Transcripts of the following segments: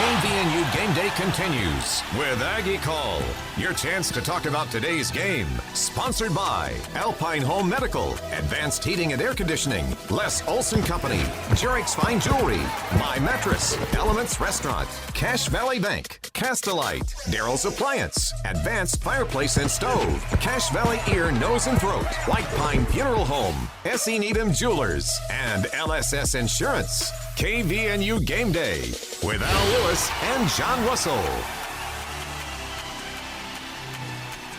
KVNU Game Day continues with Aggie Call. Your chance to talk about today's game. Sponsored by Alpine Home Medical, Advanced Heating and Air Conditioning, Les Olson Company, Jarek's Fine Jewelry, My Mattress, Elements Restaurant, Cache Valley Bank, Castelite, Daryl's Appliance, Advanced Fireplace and Stove, Cache Valley Ear, Nose and Throat, White Pine Funeral Home, S.E. Needham Jewelers, and LSS Insurance. KVNU Game Day with Al Lewis and John Russell.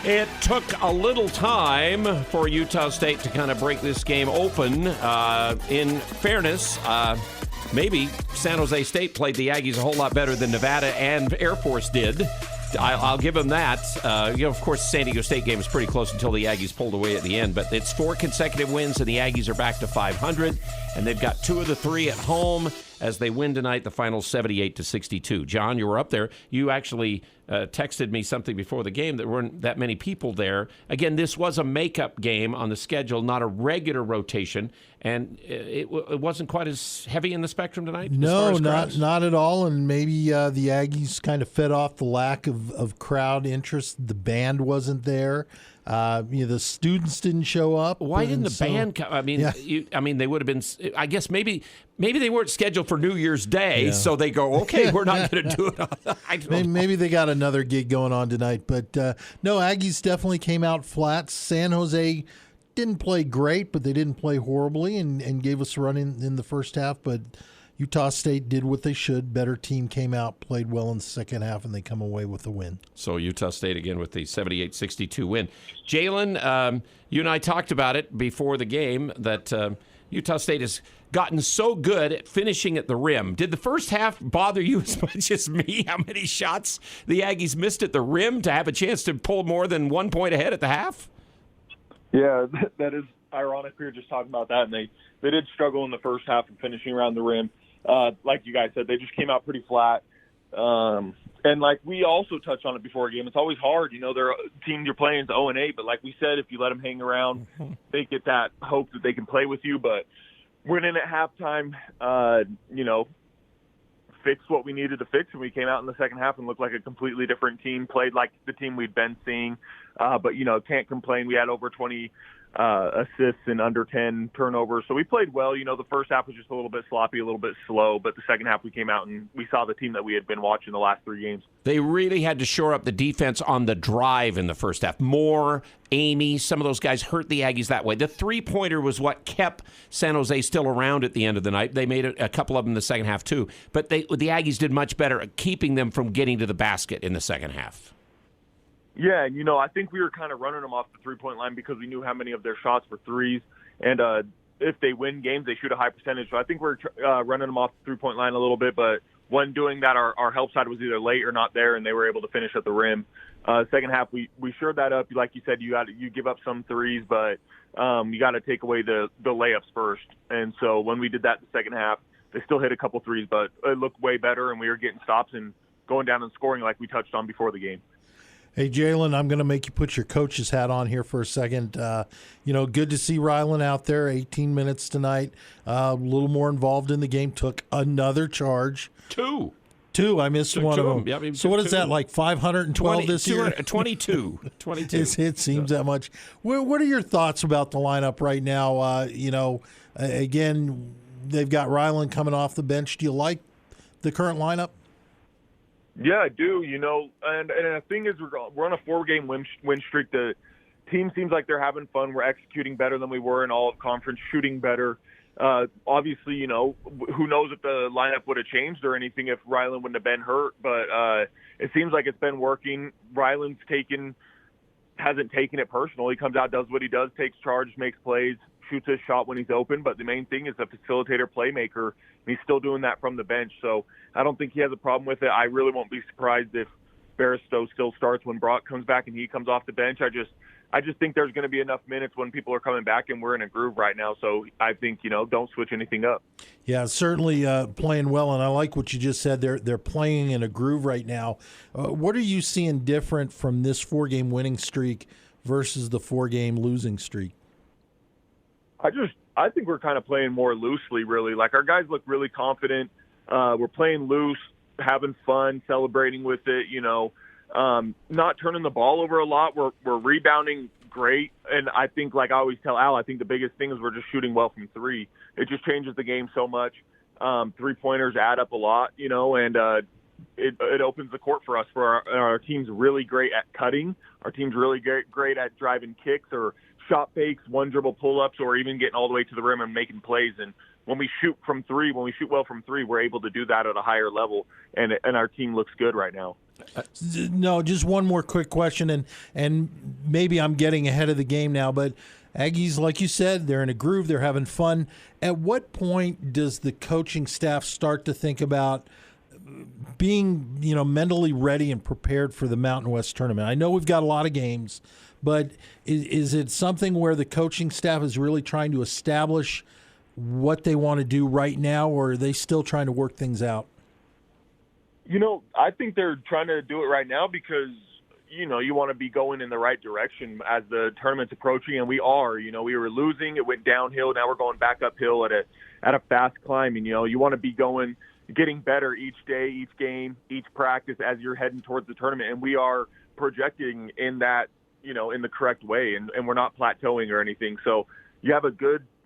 It took a little time for Utah State to kind of break this game open. In fairness, maybe San Jose State played the Aggies a whole lot better than Nevada and Air Force did. I'll give them that. Of course, the San Diego State game was pretty close until the Aggies pulled away at the end. But it's 4 consecutive wins, and the Aggies are back to 500. And they've got 2 of the 3 at home as they win tonight, the final 78-62. John, you were up there. You actually texted me something before the game that weren't that many people there. Again, this was a makeup game on the schedule, not a regular rotation. And it wasn't quite as heavy in the spectrum tonight? No, not at all. And maybe the Aggies kind of fed off the lack of crowd interest. The band wasn't there. The students didn't show up. Why didn't the band come? I mean, yeah. They would have been. I guess maybe they weren't scheduled for New Year's Day, so they go, okay, we're not going to do it. Maybe they got another gig going on tonight, but no, Aggies definitely came out flat. San Jose didn't play great, but they didn't play horribly and gave us a run in the first half. But Utah State did what they should. Better team came out, played well in the second half, and they come away with the win. So Utah State again with the 78-62 win. Jalen, you and I talked about it before the game that Utah State has gotten so good at finishing at the rim. Did the first half bother you as much as me? How many shots the Aggies missed at the rim to have a chance to pull more than 1 point ahead at the half? Yeah, that is ironic. We were just talking about that, and they did struggle in the first half of finishing around the rim. Like you guys said, they just came out pretty flat. And like we also touched on it before a game, it's always hard. Their team you're playing is 0-8, but like we said, if you let them hang around, they get that hope that they can play with you. But winning at halftime, fixed what we needed to fix, and we came out in the second half and looked like a completely different team, played like the team we'd been seeing. But can't complain. We had over 20 assists and under 10 turnovers. So we played well. The first half was just a little bit sloppy, a little bit slow, but the second half we came out and we saw the team that we had been watching the last 3 games. They really had to shore up the defense on the drive in the first half. Moore, Amy, some of those guys hurt the Aggies that way. The three-pointer was what kept San Jose still around at the end of the night. They made a couple of them in the second half too. But the Aggies did much better at keeping them from getting to the basket in the second half. Yeah, and I think we were kind of running them off the three-point line because we knew how many of their shots were threes. And if they win games, they shoot a high percentage. So I think we're running them off the three-point line a little bit. But when doing that, our help side was either late or not there, and they were able to finish at the rim. Second half, we shored that up. Like you said, you give up some threes, but you got to take away the layups first. And so when we did that in the second half, they still hit a couple threes, but it looked way better, and we were getting stops and going down and scoring like we touched on before the game. Hey, Jalen, I'm going to make you put your coach's hat on here for a second. Good to see Rylan out there, 18 minutes tonight, a little more involved in the game, took another charge. Two. I missed one of them. Yep, so what is that, like 512 this year? 22. It seems that much. What are your thoughts about the lineup right now? Again, they've got Rylan coming off the bench. Do you like the current lineup? Yeah, I do. And the thing is, we're on a 4-game win streak. The team seems like they're having fun. We're executing better than we were in all of conference, shooting better. Obviously, who knows if the lineup would have changed or anything if Rylan wouldn't have been hurt. But it seems like it's been working. Rylan's hasn't taken it personal. He comes out, does what he does, takes charge, makes plays, shoots his shot when he's open. But the main thing is a facilitator, playmaker. He's still doing that from the bench. So I don't think he has a problem with it. I really won't be surprised if Barstow still starts when Brock comes back and he comes off the bench. I just think there's going to be enough minutes when people are coming back, and we're in a groove right now. So I think, don't switch anything up. Yeah, certainly playing well, and I like what you just said. They're playing in a groove right now. What are you seeing different from this 4-game winning streak versus the 4-game losing streak? I think we're kind of playing more loosely, really. Like, our guys look really confident. We're playing loose. having fun, celebrating with it, not turning the ball over a lot. We're rebounding great. And I think, like I always tell Al, I think the biggest thing is we're just shooting well from three. It just changes the game so much. 3-pointers add up a lot, and it opens the court for us. Our team's really great at cutting. Our team's really great at driving kicks or shot fakes, one dribble pull-ups, or even getting all the way to the rim and making plays. And when we shoot well from three, we're able to do that at a higher level, and our team looks good right now. No, just one more quick question, and maybe I'm getting ahead of the game now, but Aggies, like you said, they're in a groove, they're having fun. At what point does the coaching staff start to think about being, mentally ready and prepared for the Mountain West tournament? I know we've got a lot of games, but is it something where the coaching staff is really trying to establish what they want to do right now, or are they still trying to work things out? I think they're trying to do it right now because, you want to be going in the right direction as the tournament's approaching, and we are. We were losing, it went downhill, now we're going back uphill at a fast climb. And, you want to be getting better each day, each game, each practice as you're heading towards the tournament. And we are projecting in that, in the correct way, and we're not plateauing or anything. So you have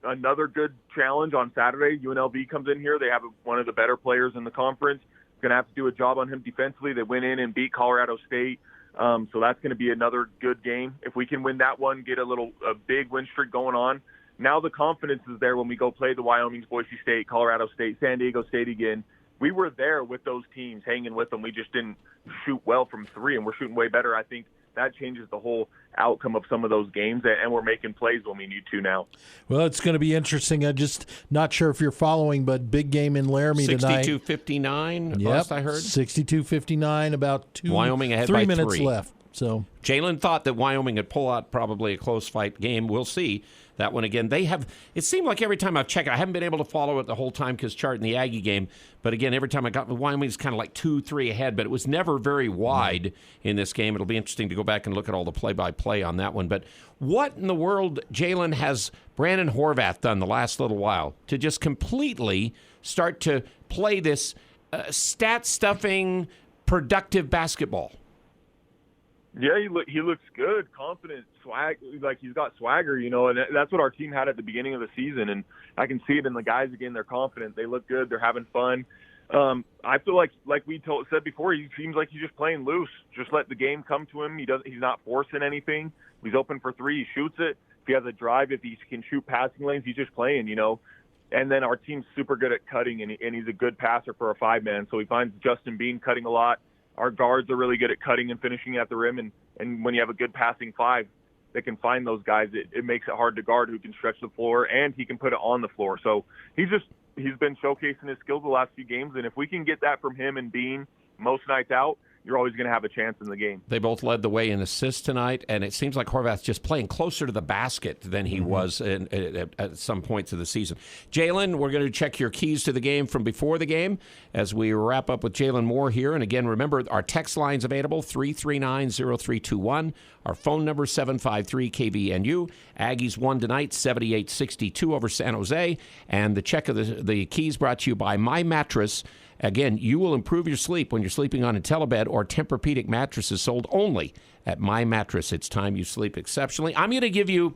another good challenge on Saturday. UNLV comes in here. They have one of the better players in the conference. Going to have to do a job on him defensively. They went in and beat Colorado State. So that's going to be another good game. If we can win that one, get a big win streak going on, now the confidence is there when we go play the Wyoming's, Boise State, Colorado State, San Diego State again. We were there with those teams, hanging with them. We just didn't shoot well from three, and we're shooting way better. I think that changes the whole outcome of some of those games, and we're making plays when we need to now. Well, it's going to be interesting. I'm just not sure if you're following, but big game in Laramie tonight. 62-59, yep, last I heard. 62-59, about Wyoming ahead 3 by minutes 3 left. So Jalen thought that Wyoming would pull out probably a close fight game. We'll see. That one again. It seemed like every time I've checked, I haven't been able to follow it the whole time because Chart in the Aggie game. But again, every time I got Wyoming's kind of like 2-3 ahead, but it was never very wide in this game. It'll be interesting to go back and look at all the play-by-play on that one. But what in the world, Jalen, has Brandon Horvath done the last little while to just completely start to play this stat-stuffing, productive basketball? Yeah, he looks good, confident, swag, like he's got swagger, and that's what our team had at the beginning of the season, and I can see it in the guys again. They're confident, they look good, they're having fun. I feel like we said before, he seems like he's just playing loose. Just let the game come to him. He's not forcing anything. He's open for three, he shoots it. If he has a drive, if he can shoot passing lanes, he's just playing, And then our team's super good at cutting, and he's a good passer for a 5-man. So he finds Justin Bean cutting a lot. Our guards are really good at cutting and finishing at the rim, and when you have a good passing 5, they can find those guys. It makes it hard to guard who can stretch the floor, and he can put it on the floor. So he's been showcasing his skills the last few games, and if we can get that from him and Bean most nights out, you're always going to have a chance in the game. They both led the way in assists tonight, and it seems like Horvath's just playing closer to the basket than he was at some points of the season. Jalen, we're going to check your keys to the game from before the game as we wrap up with Jalen Moore here. And again, remember, our text line's available, 339-0321. Our phone number, 753-KVNU. Aggies won tonight, 78-62 over San Jose. And the check of the keys brought to you by My Mattress. Again, you will improve your sleep when you're sleeping on IntelliBed or Tempur-Pedic mattresses sold only at My Mattress. It's time you sleep exceptionally. I'm going to give you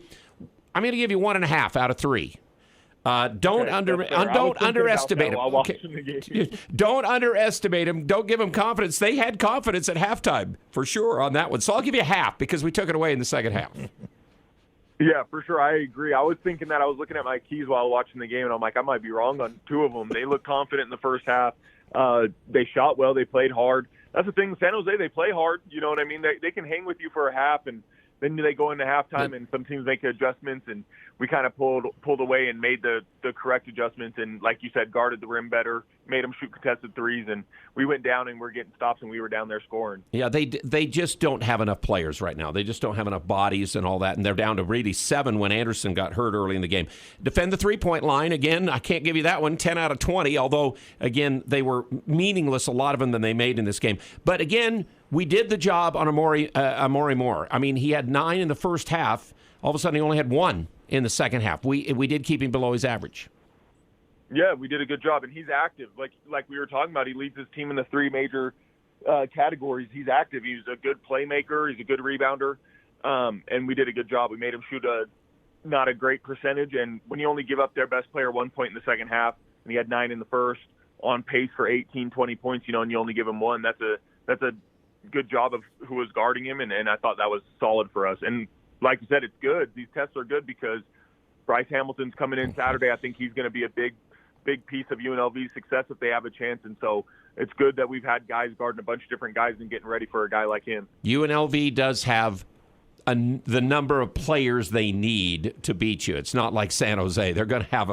1.5 out of 3. Don't underestimate him. Okay. Don't underestimate him. Don't give him confidence. They had confidence at halftime for sure on that one. So I'll give you 0.5 because we took it away in the second half. Yeah, for sure. I agree. I was thinking that. I was looking at my keys while watching the game, and I'm like, I might be wrong on 2 of them. They looked confident in the first half. They shot well. They played hard. That's the thing. San Jose, they play hard. You know what I mean? They can hang with you for a half, and then they go into halftime, and some teams make adjustments, and we kind of pulled away and made the correct adjustments, and like you said, guarded the rim better, made them shoot contested threes, and we went down and we're getting stops, and we were down there scoring. Yeah, they just don't have enough players right now. They just don't have enough bodies and all that, and they're down to really 7 when Anderson got hurt early in the game. Defend the three-point line. Again, I can't give you that one, 10 out of 20, although, again, they were meaningless, a lot of them, than they made in this game. But, again, we did the job on Amori Moore. I mean, he had 9 in the first half. All of a sudden, he only had 1 in the second half. We did keep him below his average. Yeah, we did a good job, and he's active. Like we were talking about, he leads his team in the three major categories. He's active. He's a good playmaker. He's a good rebounder, and we did a good job. We made him shoot not a great percentage, and when you only give up their best player 1 point in the second half, and he had 9 in the first, on pace for 18, 20 points, and you only give him 1, that's a good job of who was guarding him, and I thought that was solid for us. And like you said, it's good. These tests are good because Bryce Hamilton's coming in Saturday. I think he's going to be a big piece of UNLV's success if they have a chance. And so it's good that we've had guys guarding a bunch of different guys and getting ready for a guy like him. UNLV does have the number of players they need to beat you. It's not like San Jose. They're going to have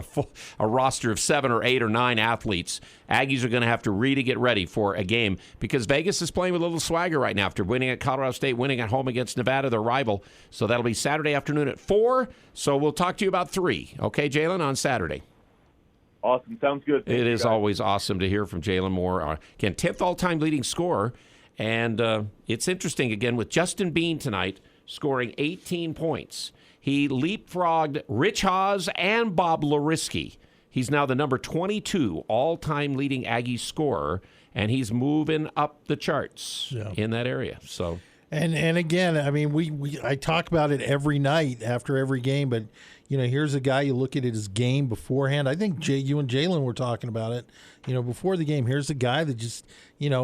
a roster of 7 or 8 or 9 athletes. Aggies are going to have to really get ready for a game because Vegas is playing with a little swagger right now after winning at Colorado State, winning at home against Nevada, their rival. So that'll be Saturday afternoon at 4. So we'll talk to you about 3. Okay, Jalen, on Saturday. Awesome. Sounds good. It is always awesome to hear from Jalen Moore. Again, 10th all-time leading scorer. And it's interesting, again, with Justin Bean tonight, scoring 18 points. He leapfrogged Rich Haas and Bob Lariski. He's now the number 22 all-time leading Aggie scorer, and he's moving up the charts in that area. So, and again, I mean, I talk about it every night after every game, but here's a guy, you look at his game beforehand. I think you and Jalen were talking about it, before the game. Here's a guy that just,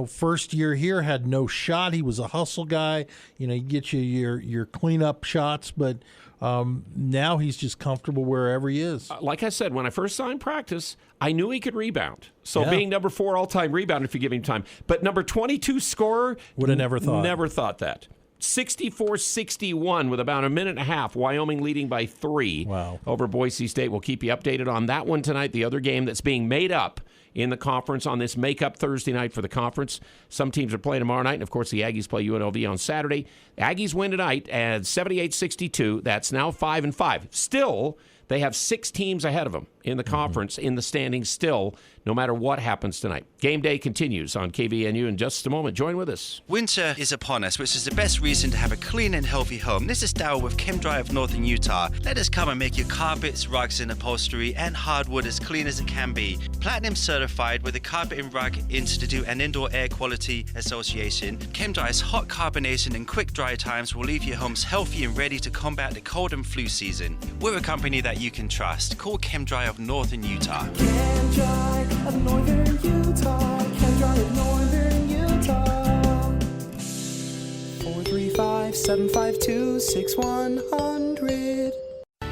first year here had no shot. He was a hustle guy. You get your cleanup shots, but now he's just comfortable wherever he is. Like I said, when I first saw him practice, I knew he could rebound. So being number 4 all-time rebound if you give him time. But number 22 scorer, would have never thought. Never thought that. 64-61 with about a minute and a half. Wyoming leading by 3 over Boise State. We'll keep you updated on that one tonight. The other game that's being made up in the conference on this make-up Thursday night for the conference. Some teams are playing tomorrow night, and, of course, the Aggies play UNLV on Saturday. Aggies win tonight at 78-62. That's now 5-5. Still, they have 6 teams ahead of them in the conference, in the standings still, no matter what happens tonight. Game day continues on KVNU in just a moment. Join with us. Winter is upon us, which is the best reason to have a clean and healthy home. This is Darryl with ChemDry of Northern Utah. Let us come and make your carpets, rugs, and upholstery and hardwood as clean as it can be. Platinum certified with the Carpet and Rug Institute and Indoor Air Quality Association. ChemDry's hot carbonation and quick dry times will leave your homes healthy and ready to combat the cold and flu season. We're a company that you can trust. Call ChemDry of Northern Utah. ChemDry of Northern Utah. ChemDry of Northern Utah. 435-752-6100.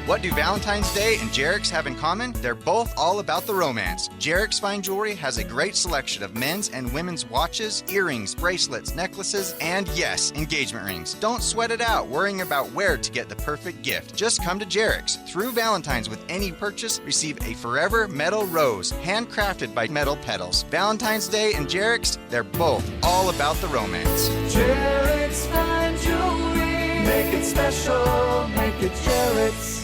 What do Valentine's Day and Jarek's have in common? They're both all about the romance. Jarek's Fine Jewelry has a great selection of men's and women's watches, earrings, bracelets, necklaces, and yes, engagement rings. Don't sweat it out worrying about where to get the perfect gift. Just come to Jarek's. Through Valentine's with any purchase, receive a forever metal rose, handcrafted by Metal Petals. Valentine's Day and Jarek's, they're both all about the romance. Jarek's Fine Jewelry. Make it special. Make it Jarek's.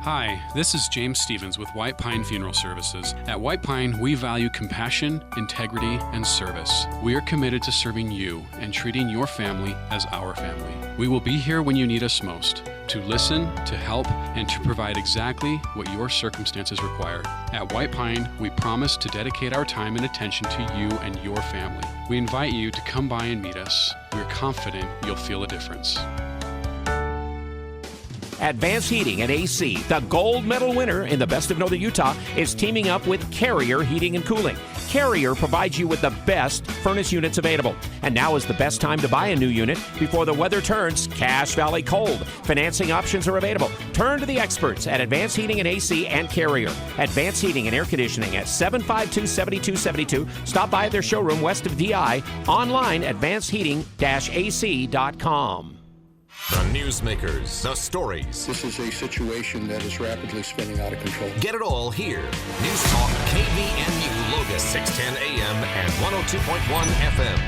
Hi, this is James Stevens with White Pine Funeral Services. At White Pine, we value compassion, integrity, and service. We are committed to serving you and treating your family as our family. We will be here when you need us most, to listen, to help, and to provide exactly what your circumstances require. At White Pine, we promise to dedicate our time and attention to you and your family. We invite you to come by and meet us. We're confident you'll feel a difference. Advanced Heating and AC, the gold medal winner in the Best of Northern Utah, is teaming up with Carrier Heating and Cooling. Carrier provides you with the best furnace units available. And now is the best time to buy a new unit before the weather turns Cache Valley cold. Financing options are available. Turn to the experts at Advanced Heating and AC and Carrier. Advanced Heating and Air Conditioning at 752-7272. Stop by at their showroom west of DI. Online, advancedheating-ac.com. The newsmakers, the stories. This is a situation that is rapidly spinning out of control. Get it all here. News Talk KVNU Logan, 610 AM and 102.1 FM.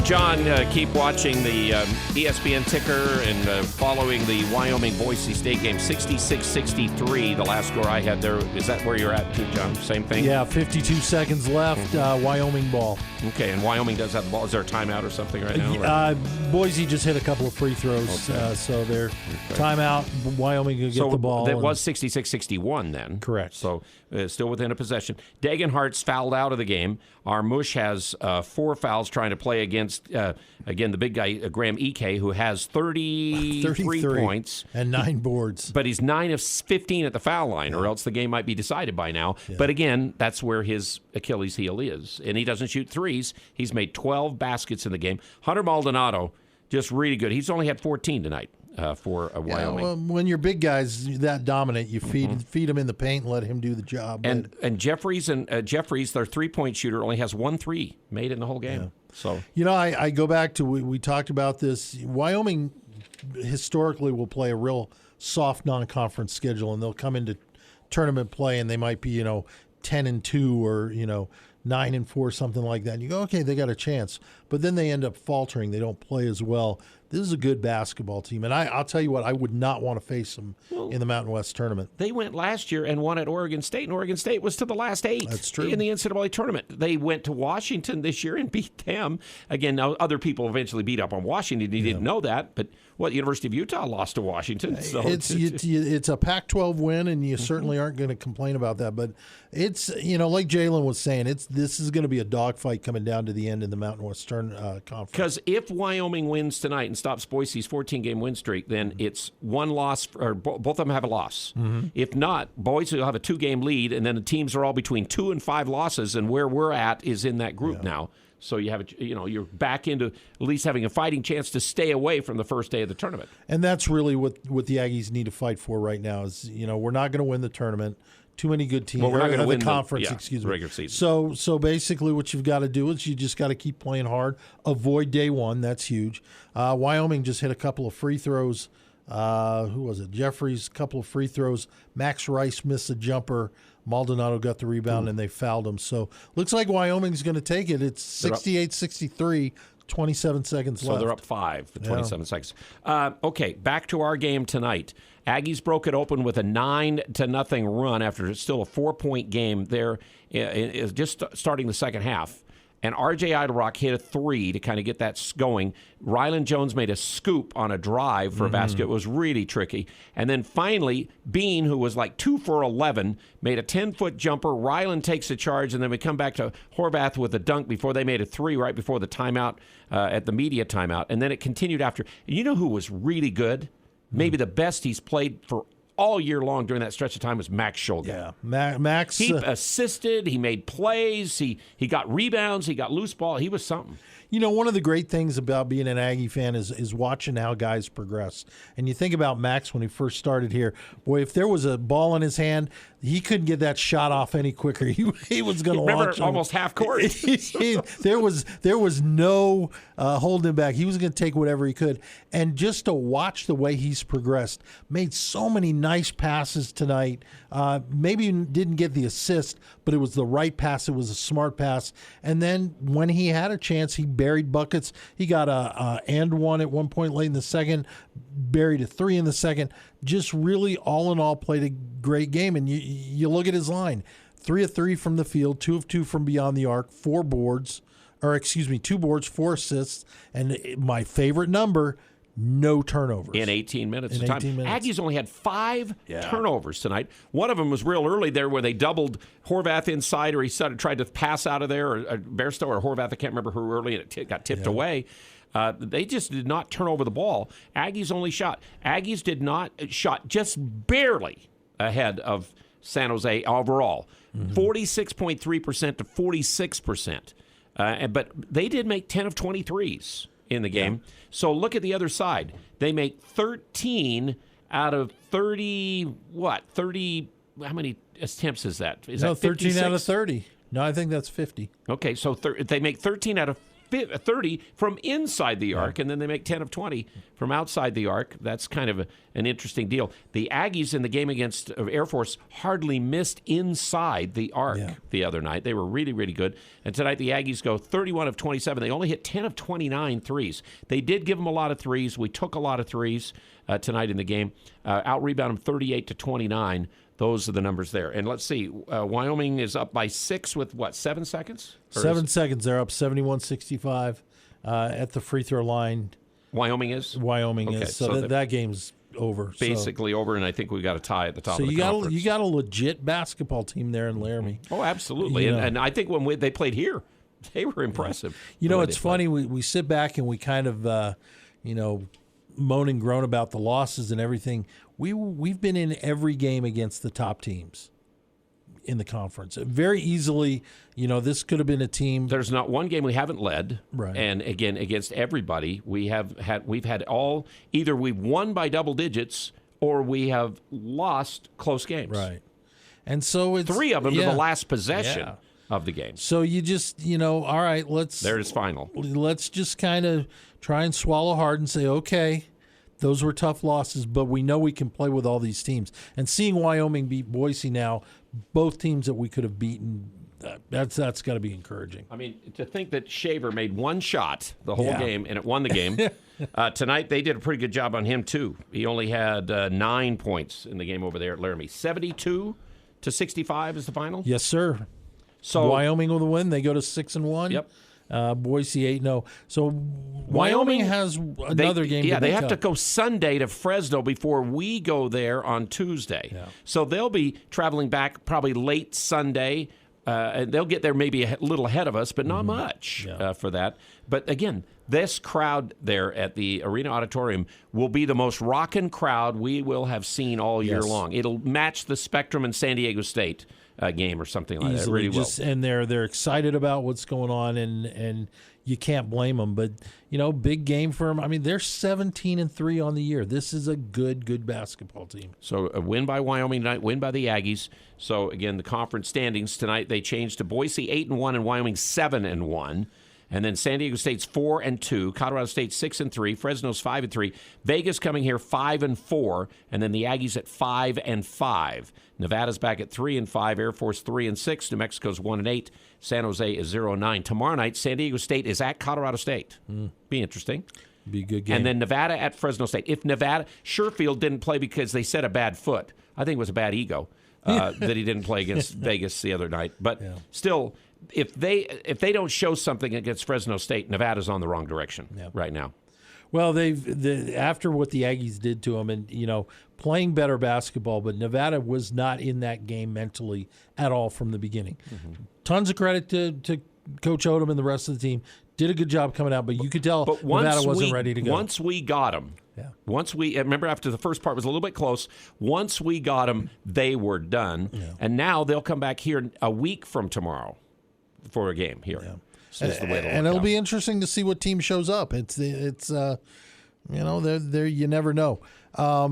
John, keep watching the ESPN ticker and following the Wyoming-Boise State game. 66-63, the last score I had there. Is that where you're at too, John? Same thing? Yeah, 52 seconds left, Wyoming ball. Okay, and Wyoming does have the ball. Is there a timeout or something right now? Boise just hit a couple of free throws, so they're timeout. Wyoming will get the ball. So it was 66-61 then. Correct. So still within a possession. Dagenhart's fouled out of the game. Armush has 4 fouls trying to play against, again, the big guy, Graham Ike, who has 33 points. And 9 boards. But he's 9 of 15 at the foul line, or else the game might be decided by now. Yeah. But again, that's where his Achilles heel is. And he doesn't shoot threes. He's made 12 baskets in the game. Hunter Maldonado, just really good. He's only had 14 tonight. For Wyoming. Well, when your big guy's that dominant, you feed him in the paint and let him do the job. And Jeffries, their 3-point shooter, only has 1 3 made in the whole game. Yeah. So I go back to we talked about this. Wyoming historically will play a real soft non-conference schedule, and they'll come into tournament play and they might be 10-2 or 9-4, something like that. And you go, okay, they got a chance, but then they end up faltering. They don't play as well. This is a good basketball team, and I'll tell you what, I would not want to face them in the Mountain West tournament. They went last year and won at Oregon State, and Oregon State was to the last 8 That's true. In the NCAA tournament. They went to Washington this year and beat them. Again, now other people eventually beat up on Washington. You didn't know that, but University of Utah lost to Washington. So it's a Pac-12 win, and you certainly aren't going to complain about that. But it's like Jalen was saying, this is going to be a dogfight coming down to the end in the Mountain West Conference. Because if Wyoming wins tonight and stops Boise's 14-game win streak, then it's one loss, or both of them have a loss. Mm-hmm. If not, Boise will have a 2-game lead, and then the teams are all between 2 and 5 losses, and where we're at is in that group now. So you have you're back into at least having a fighting chance to stay away from the first day of the tournament. And that's really what the Aggies need to fight for right now. Is we're not going to win the tournament. Too many good teams. Well, we're not going to win the conference. Regular season. So basically, what you've got to do is you just got to keep playing hard. Avoid day one. That's huge. Wyoming just hit a couple of free throws. Who was it? Jeffries, a couple of free throws. Max Rice missed a jumper. Maldonado got the rebound, and they fouled him. So looks like Wyoming's going to take it. It's 68-63, 27 seconds left. So they're up 5 for 27 seconds. Okay, back to our game tonight. Aggies broke it open with a 9-0 run after still a 4-point game there, just starting the second half. And R.J. Idlerock hit a 3 to kind of get that going. Rylan Jones made a scoop on a drive for a basket. It was really tricky. And then finally, Bean, who was like 2 for 11, made a 10-foot jumper. Rylan takes the charge, and then we come back to Horvath with a dunk before they made a 3 right before the timeout, at the media timeout. And then it continued after. And you know who was really good? Maybe the best he's played for all year long during that stretch of time was Max Shulgin. Yeah, Max. He assisted. He made plays. He got rebounds. He got loose ball. He was something. One of the great things about being an Aggie fan is watching how guys progress. And you think about Max when he first started here. Boy, if there was a ball in his hand, he couldn't get that shot off any quicker. He was going to launch almost half court. there was no holding him back. He was going to take whatever he could. And just to watch the way he's progressed, made so many nice passes tonight. Maybe didn't get the assist, but it was the right pass. It was a smart pass. And then when he had a chance, he buried buckets. He got a and one at one point late in the second, buried a 3 in the second. Just really, all in all, played a great game. And you look at his line: 3 of 3 from the field, 2 of 2 from beyond the arc, 2 boards, 4 assists, and my favorite number, no turnovers. In 18 minutes of time. Aggies only had 5 turnovers tonight. One of them was real early there where they doubled Horvath inside, or he tried to pass out of there, or Bairstow or Horvath, I can't remember who early, and it got tipped away. They just did not turn over the ball. Aggies only shot. Aggies did not shot just barely ahead of San Jose overall. 46.3% to 46%. But they did make 10 of 23s in the game. Yeah. So look at the other side. They make 13 out of 30, 30, how many attempts is that? Is that 13 out of 30. No, I think that's 50. Okay, so they make 13 out of 30 from inside the arc, and then they make 10 of 20 from outside the arc. That's kind of an interesting deal. The Aggies in the game against Air Force hardly missed inside the arc the other night. They were really, really good. And tonight the Aggies go 31 of 27. They only hit 10 of 29 threes. They did give them a lot of threes. We took a lot of threes tonight in the game. Out-rebound them 38 to 29. Those are the numbers there. And let's see, Wyoming is up by 6 with, 7 seconds? 7 seconds. They're up 71-65 at the free throw line. Wyoming is? Wyoming is. So that game's over. Basically over, and I think we got a tie at the top of the conference. You got a legit basketball team there in Laramie. Oh, absolutely. And I think when they played here, they were impressive. It's funny. We sit back and we kind of, moan and groan about the losses and everything. We've been in every game against the top teams in the conference. Very easily, this could have been a team. There's not one game we haven't led. Right. And again, against everybody, we've had all, either we've won by double digits or we have lost close games. Right. And so it's 3 of them to the last possession of the game. So you just, all right, there it is final. Let's just kind of try and swallow hard and say, okay, those were tough losses, but we know we can play with all these teams. And seeing Wyoming beat Boise now, both teams that we could have beaten, that's got to be encouraging. I mean, to think that Shaver made one shot the whole game and it won the game. Tonight they did a pretty good job on him too. He only had 9 points in the game over there at Laramie. 72-65 is the final. Yes, sir. So Wyoming will win. They go to 6-1. Yep. Boise 8-0. So Wyoming has another game. Yeah, they have to go Sunday to Fresno before we go there on Tuesday. Yeah. So they'll be traveling back probably late Sunday. And they'll get there maybe a little ahead of us, but not much for that. But again, this crowd there at the Arena Auditorium will be the most rockin' crowd we will have seen all year long. It'll match the Spectrum and San Diego State game or something like that. It really will. And they're excited about what's going on, and you can't blame them. But big game for them. I mean, they're 17-3 on the year. This is a good basketball team. So a win by Wyoming tonight, win by the Aggies. So again, the conference standings tonight they changed to Boise 8-1 and Wyoming 7-1. And then San Diego State's 4-2, Colorado State 6-3, Fresno's 5-3, Vegas coming here 5-4, and then the Aggies at 5-5. Nevada's back at 3-5, Air Force 3-6, New Mexico's 1-8, San Jose is 0-9. Tomorrow night, San Diego State is at Colorado State. Be interesting. Be a good game. And then Nevada at Fresno State. If Nevada, Sherfield didn't play because they set a bad foot. I think it was a bad ego that he didn't play against Vegas the other night. But still, if they don't show something against Fresno State, Nevada's on the wrong direction right now. Well, after what the Aggies did to them, and playing better basketball, but Nevada was not in that game mentally at all from the beginning. Tons of credit to Coach Odom and the rest of the team. Did a good job coming out, but you could tell Nevada wasn't ready to go. Once we got them, remember after the first part was a little bit close, once we got them, they were done. Yeah. And now they'll come back here a week from tomorrow for a game here. Yeah. So and it'll be interesting to see what team shows up. It's there you never know. A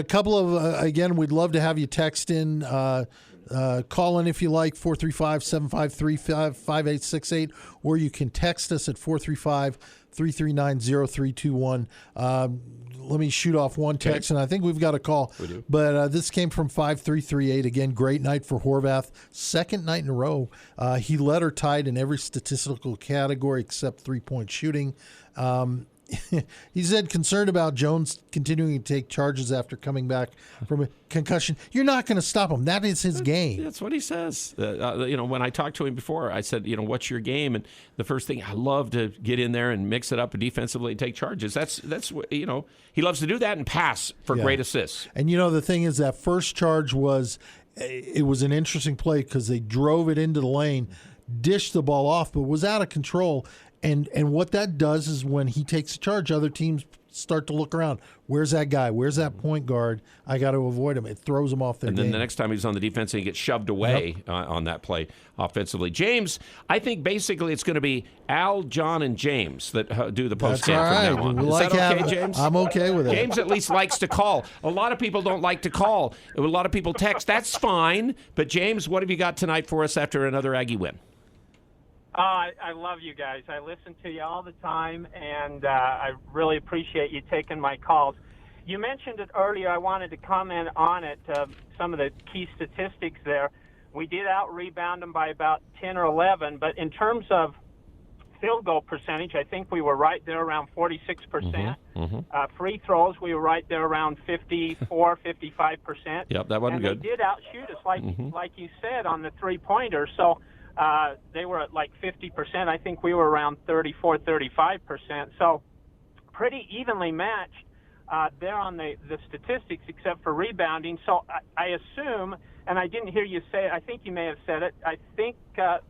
couple of again, we'd love to have you text in, call in if you like, 435-753-5868, or you can text us at 435-339-0321. Let me shoot off one text, and I think we've got a call. We do. But this came from 5338. Again, great night for Horvath. Second night in a row. He led or tied in every statistical category except three-point shooting. He said concerned about Jones continuing to take charges after coming back from a concussion. You're not going to stop him. That is his game. That's what he says. When I talked to him before, I said, what's your game? And the first thing, I love to get in there and mix it up defensively and take charges. That's what, he loves to do that and pass for great assists. And, the thing is that first charge was an interesting play because they drove it into the lane, dished the ball off, but was out of control. And what that does is when he takes a charge, other teams start to look around. Where's that guy? Where's that point guard? I got to avoid him. It throws them off their game. And then the next time he's on the defense, he gets shoved away on that play offensively. James, I think basically it's going to be Al, John, and James that do the postgame from now on. Is that okay, James? I'm okay with it. James at least likes to call. A lot of people don't like to call. A lot of people text. That's fine. But, James, what have you got tonight for us after another Aggie win? I love you guys. I listen to you all the time, and I really appreciate you taking my calls. You mentioned it earlier. I wanted to comment on it, some of the key statistics there. We did out-rebound them by about 10 or 11, but in terms of field goal percentage, I think we were right there around 46%. Free throws, we were right there around 54, 55%. Yep, that wasn't good. And they did outshoot us, like you said, on the three-pointer. So they were at like 50%. I think we were around 34, 35%. So pretty evenly matched there on the statistics, except for rebounding. So I assume, and I didn't hear you say it, I think you may have said it, I think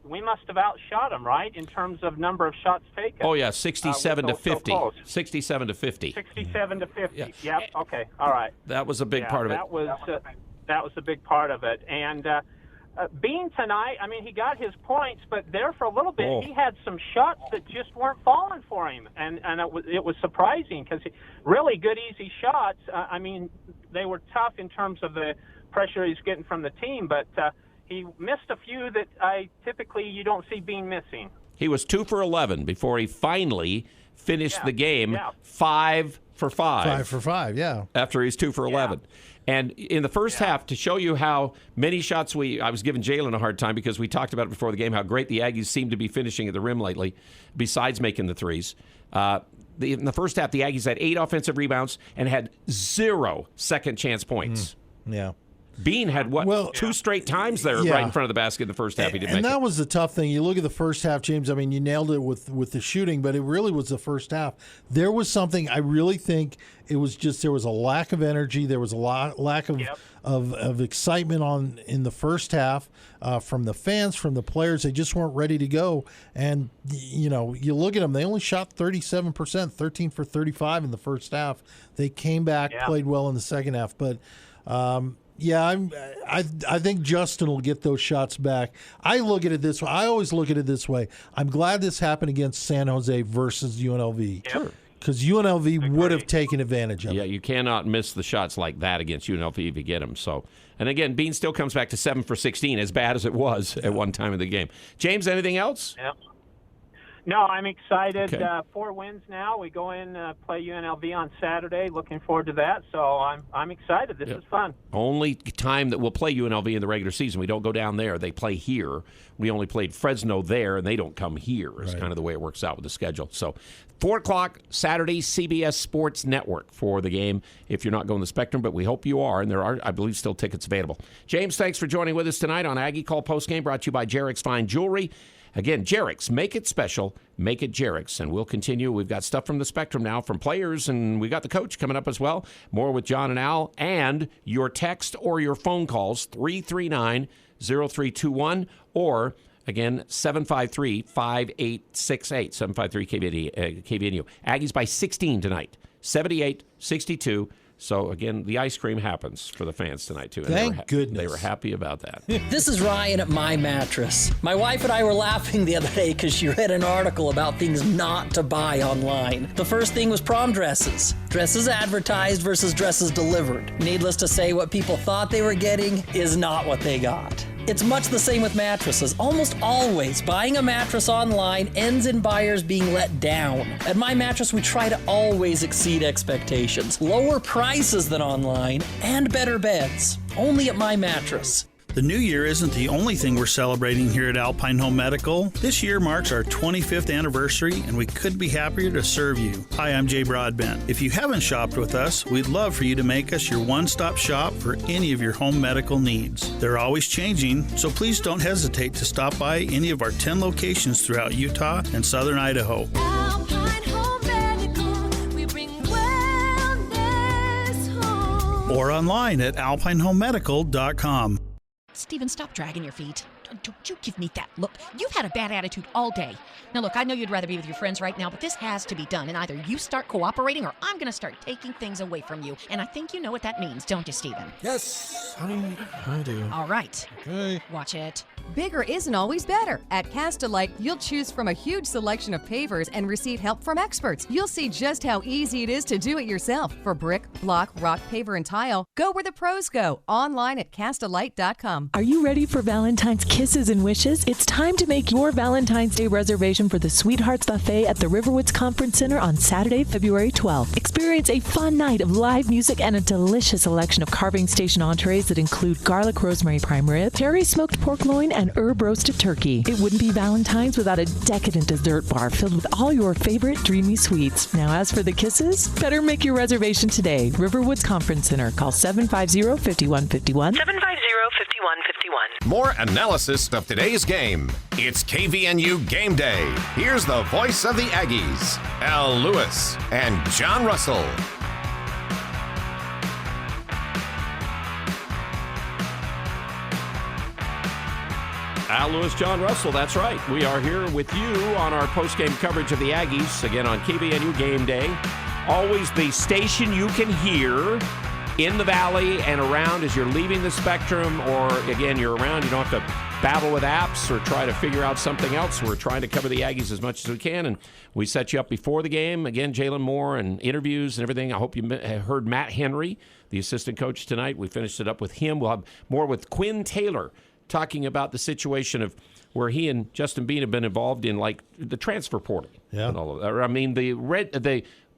we must have outshot them, right, in terms of number of shots taken. Oh, yeah, 67 to 50. So 67 to 50. 67 to 50. Yeah. Yep, okay, all right. That was a big part of it. That was a big part of it. And Bean tonight, I mean, he got his points, but there for a little bit, he had some shots that just weren't falling for him, and it was surprising because really good, easy shots. I mean, they were tough in terms of the pressure he's getting from the team, but he missed a few that typically you don't see Bean missing. He was 2 for 11 before he finally finished the game 5 for 5. 5 for 5, yeah. After he's 2 for 11. And in the first half, to show you how many shots I was giving Jalen a hard time because we talked about it before the game, how great the Aggies seem to be finishing at the rim lately, besides making the threes. In the first half, the Aggies had 8 offensive rebounds and had 0 second chance points. Yeah. Bean had, 2 straight times there right in front of the basket in the first half. He didn't make it. And that was the tough thing. You look at the first half, James, I mean, you nailed it with the shooting, but it really was the first half. There was something, I really think it was just, there was a lack of energy. There was a lack of excitement in the first half from the fans, from the players. They just weren't ready to go. And, you know, you look at them, they only shot 37%, 13 for 35 in the first half. They came back, played well in the second half. But, I think Justin will get those shots back. I look at it this way. I always look at it this way. I'm glad this happened against San Jose versus UNLV. Sure. Because UNLV would have taken advantage of it. Yeah, you cannot miss the shots like that against UNLV if you get them. So, and again, Bean still comes back to 7 for 16, as bad as it was at one time in the game. James, anything else? Yep. No, I'm excited. Okay. 4 wins now. We go in, play UNLV on Saturday. Looking forward to that. So I'm excited. This is fun. Only time that we'll play UNLV in the regular season. We don't go down there. They play here. We only played Fresno there, and they don't come here. It's kind of the way it works out with the schedule. So 4 o'clock Saturday, CBS Sports Network for the game if you're not going to Spectrum, but we hope you are, and there are, I believe, still tickets available. James, thanks for joining with us tonight on Aggie Call Postgame, brought to you by Jarek's Fine Jewelry. Again, Jarek's, make it special, make it Jarek's. And we'll continue. We've got stuff from the Spectrum now from players, and we got the coach coming up as well. More with John and Al, and your text or your phone calls, 339-0321, or, again, 753-5868, 753 KVNU. Aggies by 16 tonight, 78-62. So, again, the ice cream happens for the fans tonight, too. And Thank goodness. They were happy about that. This is Ryan at My Mattress. My wife and I were laughing the other day because she read an article about things not to buy online. The first thing was prom dresses. Dresses advertised versus dresses delivered. Needless to say, what people thought they were getting is not what they got. It's much the same with mattresses. Almost always, buying a mattress online ends in buyers being let down. At My Mattress, we try to always exceed expectations. Lower prices than online, and better beds. Only at My Mattress. The new year isn't the only thing we're celebrating here at Alpine Home Medical. This year marks our 25th anniversary, and we couldn't be happier to serve you. Hi, I'm Jay Broadbent. If you haven't shopped with us, we'd love for you to make us your one-stop shop for any of your home medical needs. They're always changing, so please don't hesitate to stop by any of our 10 locations throughout Utah and southern Idaho. Alpine Home Medical, we bring wellness home. Or online at alpinehomemedical.com. Steven, stop dragging your feet. Don't you give me that look. You've had a bad attitude all day. Now, look, I know you'd rather be with your friends right now, but this has to be done, and either you start cooperating or I'm going to start taking things away from you. And I think you know what that means, don't you, Steven? Yes, honey, I do. All right. Okay. Watch it. Bigger isn't always better. At Castalite, you'll choose from a huge selection of pavers and receive help from experts. You'll see just how easy it is to do it yourself. For brick, block, rock, paver, and tile, go where the pros go. Online at Castalite.com. Are you ready for Valentine's kisses and wishes? It's time to make your Valentine's Day reservation for the Sweethearts Buffet at the Riverwoods Conference Center on Saturday, February 12th. Experience a fun night of live music and a delicious selection of carving station entrees that include garlic rosemary prime rib, cherry smoked pork loin, and herb roasted turkey. It wouldn't be Valentine's without a decadent dessert bar filled with all your favorite dreamy sweets. Now, as for the kisses, better make your reservation today. Riverwoods Conference Center. Call 750-5151. 750-5151. More analysis of today's game. It's KVNU Game Day. Here's the voice of the Aggies, Al Lewis and John Russell. Al Lewis, John Russell, that's right. We are here with you on our post-game coverage of the Aggies, again on KVNU Game Day. Always the station you can hear in the Valley and around as you're leaving the Spectrum, or, again, you're around. You don't have to battle with apps or try to figure out something else. We're trying to cover the Aggies as much as we can, and we set you up before the game. Again, Jalen Moore and interviews and everything. I hope you heard Matt Henry, the assistant coach, tonight. We finished it up with him. We'll have more with Quinn Taylor, talking about the situation of where he and Justin Bean have been involved in, like, the transfer portal. Yeah. And all of that. I mean, the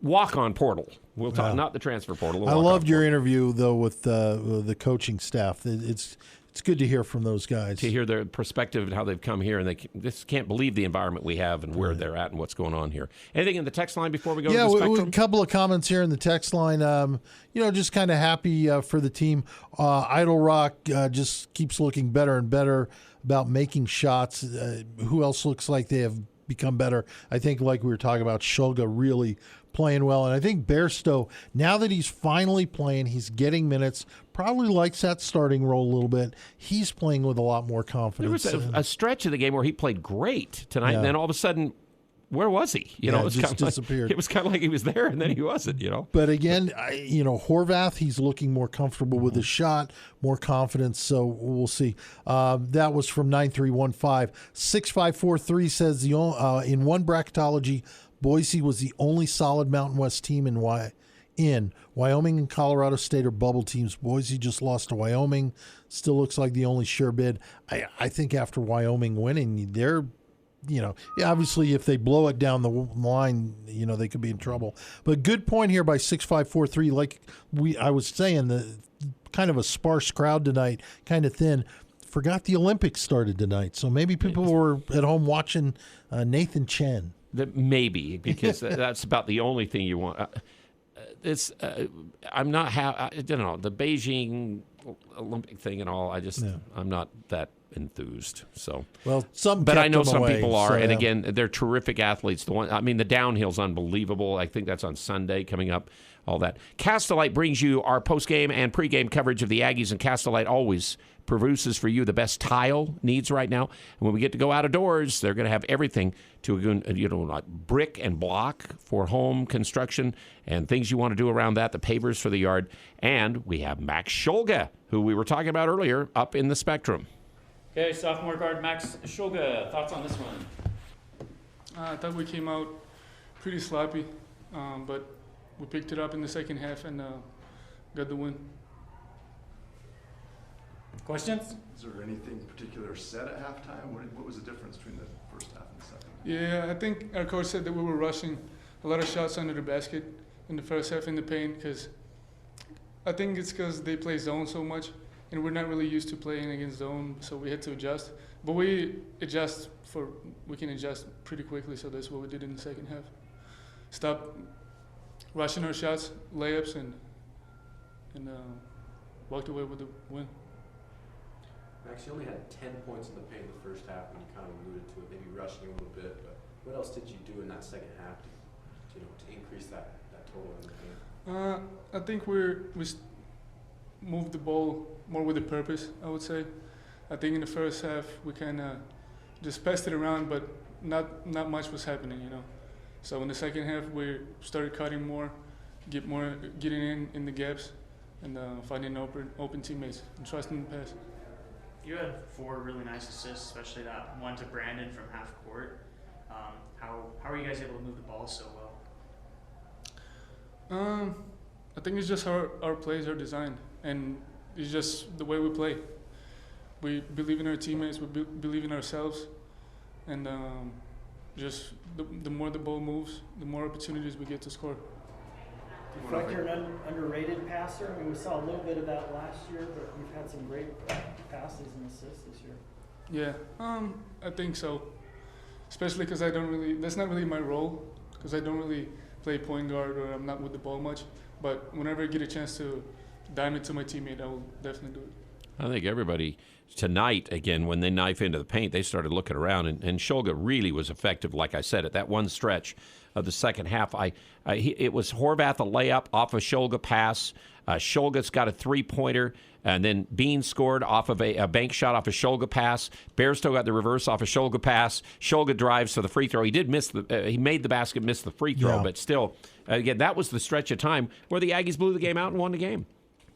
walk-on portal. We'll talk, not the transfer portal. I loved your interview, though, with the coaching staff. It's good to hear from those guys. To hear their perspective and how they've come here, and they just can't believe the environment we have and where they're at and what's going on here. Anything in the text line before we go to the Spectrum? A couple of comments here in the text line. Just kind of happy for the team. Idle Rock just keeps looking better and better about making shots. Who else looks like they have become better? I think, like we were talking about, Shulga really playing well. And I think Bairstow, now that he's finally playing, he's getting minutes, probably likes that starting role a little bit. He's playing with a lot more confidence. There was a stretch of the game where he played great tonight, and then all of a sudden, where was he? It was just disappeared. It was kind of like he was there, and then he wasn't, But again, Horvath, he's looking more comfortable with his shot, more confidence, so we'll see. That was from 9315. 6543 says, in one bracketology, Boise was the only solid Mountain West team in Wyoming and Colorado State are bubble teams. Boise just lost to Wyoming. Still looks like the only sure bid. I think after Wyoming winning, they're, obviously if they blow it down the line, they could be in trouble. But good point here by 6543. Like I was saying, the kind of a sparse crowd tonight, kind of thin. Forgot the Olympics started tonight, so maybe people were at home watching Nathan Chen. Maybe, because that's about the only thing you want. I'm not the Beijing Olympic thing and all. I'm not that enthused. So but I know some people are, and again, they're terrific athletes. The downhill's unbelievable. I think that's on Sunday coming up. All that. Castalite brings you our postgame and pregame coverage of the Aggies, and Castalite always produces for you the best tile needs right now. And when we get to go out of doors, they're going to have everything to, like brick and block for home construction and things you want to do around that, the pavers for the yard. And we have Max Shulga, who we were talking about earlier, up in the Spectrum. Okay, sophomore guard Max Shulga, thoughts on this one? I thought we came out pretty sloppy, but we picked it up in the second half and got the win. Questions? Is there anything particular said at halftime? What was the difference between the first half and the second? Yeah, I think our coach said that we were rushing a lot of shots under the basket in the first half in the paint, because I think it's because they play zone so much, and we're not really used to playing against zone, so we had to adjust. But we can adjust pretty quickly, so that's what we did in the second half. Stop rushing our shots, layups, and walked away with the win. Max, you only had 10 points in the paint in the first half, and you kind of alluded to it, maybe rushing a little bit. But what else did you do in that second half to increase that total in the paint? I think we moved the ball more with a purpose, I would say. I think in the first half we kind of just passed it around, but not much was happening, So in the second half we started cutting more, getting in the gaps, and finding open teammates and trusting the pass. You had 4 really nice assists, especially that one to Brandon from half court. How are you guys able to move the ball so well? I think it's just how our plays are designed, and it's just the way we play. We believe in our teammates, we believe in ourselves, and just the more the ball moves, the more opportunities we get to score. Do you feel like you're an underrated passer? I mean, we saw a little bit of that last year, but you've had some great passes and assists this year. Yeah, I think so. Especially because that's not really my role, because I don't really play point guard or I'm not with the ball much. But whenever I get a chance to dime it to my teammate, I will definitely do it. I think everybody tonight, again, when they knife into the paint, they started looking around, and Shulga really was effective, like I said, at that one stretch of the second half. It was Horvath a layup off a Shulga pass. Shulga's got a three-pointer, and then Bean scored off of a bank shot off a Shulga pass. Bairstow got the reverse off a Shulga pass. Shulga drives to the free throw. He did miss he made the basket, missed the free throw, but still, again, that was the stretch of time where the Aggies blew the game out and won the game.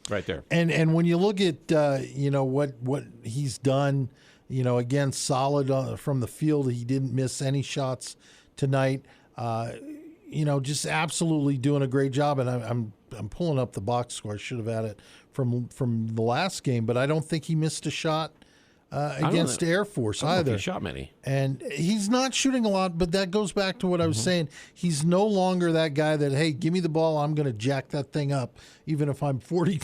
Right there. And when you look at what he's done, again, solid from the field. He didn't miss any shots tonight. Just absolutely doing a great job. And I'm pulling up the box score. I should have had it from the last game, but I don't think he missed a shot against Air Force either. I don't think he shot many. And he's not shooting a lot, but that goes back to what I was saying. He's no longer that guy that, hey, give me the ball, I'm going to jack that thing up, even if I'm 40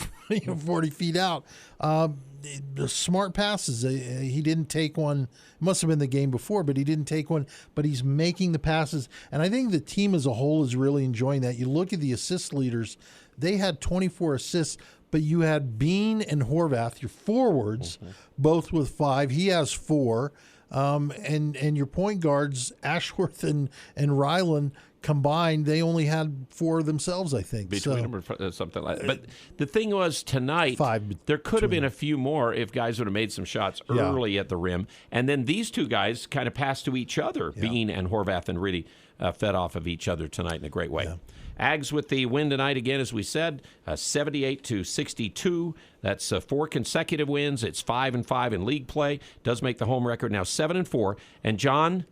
feet out. The smart passes. He didn't take one. It must have been the game before, but he didn't take one. But he's making the passes. And I think the team as a whole is really enjoying that. You look at the assist leaders, they had 24 assists, but you had Bean and Horvath, your forwards, both with 5. He has 4. And your point guards, Ashworth and Ryland, combined, they only had 4 themselves, I think. Between them or something like that. But the thing was, tonight, there could have been a few more if guys would have made some shots early at the rim. And then these two guys kind of passed to each other, Bean and Horvath, and really fed off of each other tonight in a great way. Yeah. Ags with the win tonight again, as we said, 78-62. That's 4 consecutive wins. It's 5-5 in league play. Does make the home record now 7-4. And John,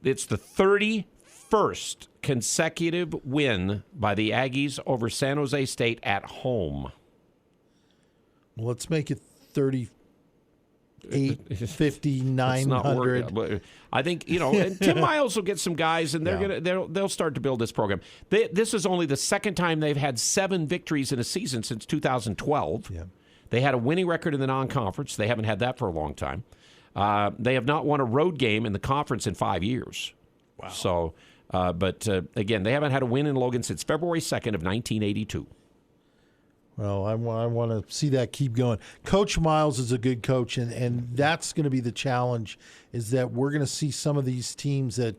it's the 31st consecutive win by the Aggies over San Jose State at home. Well, let's make it 5,900. I think Tim Miles will get some guys, and they'll start to build this program. This is only the second time they've had 7 victories in a season since 2012. Yeah. They had a winning record in the non-conference. They haven't had that for a long time. They have not won a road game in the conference in 5 years. Wow. So, but again, they haven't had a win in Logan since February 2nd of 1982. Well, I want to see that keep going. Coach Miles is a good coach, and that's going to be the challenge, is that we're going to see some of these teams that,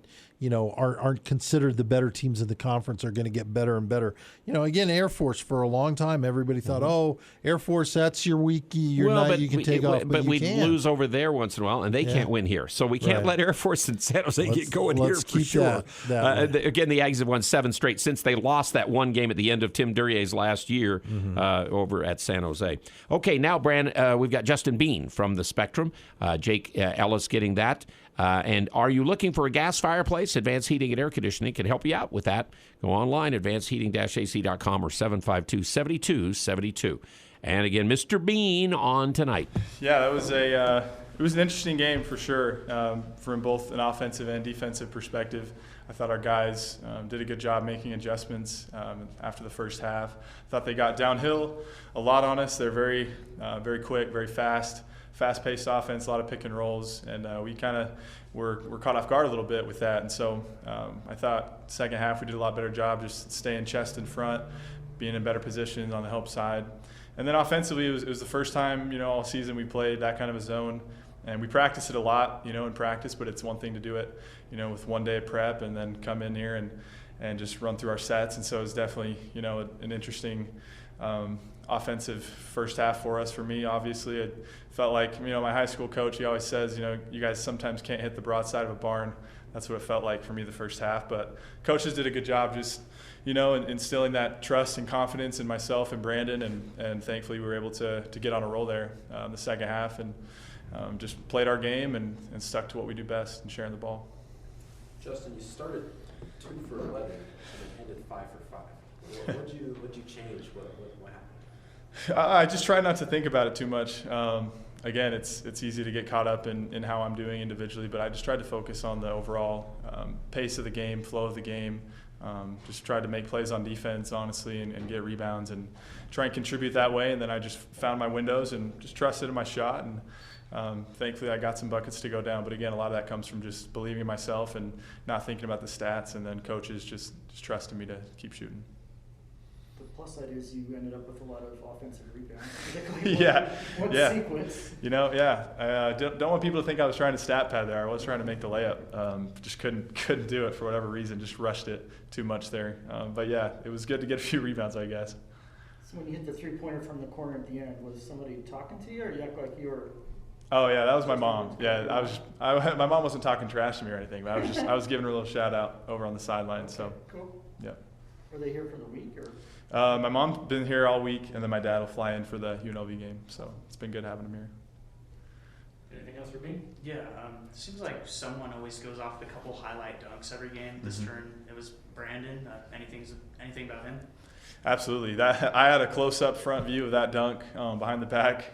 aren't considered the better teams in the conference are going to get better and better. Again, Air Force, for a long time, everybody thought, oh, Air Force, that's your weak, you can take off. But we lose over there once in a while, and they can't win here. So we can't let Air Force and San Jose get going here for sure. Again, the Aggies have won 7 straight since they lost that one game at the end of Tim Duryea's last year over at San Jose. Okay, now, Bran, we've got Justin Bean from the Spectrum. Jake Ellis getting that. And are you looking for a gas fireplace? Advanced Heating and Air Conditioning can help you out with that. Go online, advancedheating-ac.com or 752-7272. And again, Mr. Bean on tonight. Yeah, that was it was an interesting game for sure, from both an offensive and defensive perspective. I thought our guys did a good job making adjustments after the first half. I thought they got downhill a lot on us. They're very, very quick, very fast-paced offense, a lot of pick and rolls, and we kind of were caught off guard a little bit with that. And so I thought second half we did a lot better job just staying chest in front, being in better positions on the help side. And then offensively, it was the first time all season we played that kind of a zone, and we practiced it a lot in practice, but it's one thing to do it with one day of prep and then come in here and just run through our sets. And so it's definitely an interesting offensive first half for me, obviously. It felt like, my high school coach, he always says, you guys sometimes can't hit the broadside of a barn. That's what it felt like for me the first half. But coaches did a good job just, instilling that trust and confidence in myself and Brandon. And thankfully we were able to get on a roll there in the second half and just played our game and stuck to what we do best and sharing the ball. Justin, you started 2 for 11 and then ended 5 for 5. What'd you change? What happened? I just try not to think about it too much. Again, it's easy to get caught up in how I'm doing individually, but I just tried to focus on the overall pace of the game, flow of the game. Just tried to make plays on defense, honestly, and get rebounds and try and contribute that way. And then I just found my windows and just trusted in my shot. And thankfully, I got some buckets to go down. But again, a lot of that comes from just believing in myself and not thinking about the stats. And then coaches just trusting me to keep shooting. The plus side is you ended up with a lot of offensive rebounds. One sequence. I don't want people to think I was trying to stat pad there. I was trying to make the layup. Just couldn't do it for whatever reason. Just rushed it too much there. But yeah, it was good to get a few rebounds, I guess. So when you hit the 3-pointer from the corner at the end, was somebody talking to you, or you act like you were? Oh yeah, that was my mom. Yeah, my mom wasn't talking trash to me or anything, but I was giving her a little shout out over on the sideline. So cool. Yeah. Were they here for the week or? My mom's been here all week, and then my dad will fly in for the UNLV game. So it's been good having him here. Anything else for me? Yeah, it seems like someone always goes off with a couple highlight dunks every game. This turn, it was Brandon. Anything about him? Absolutely. I had a close-up front view of that dunk behind the back.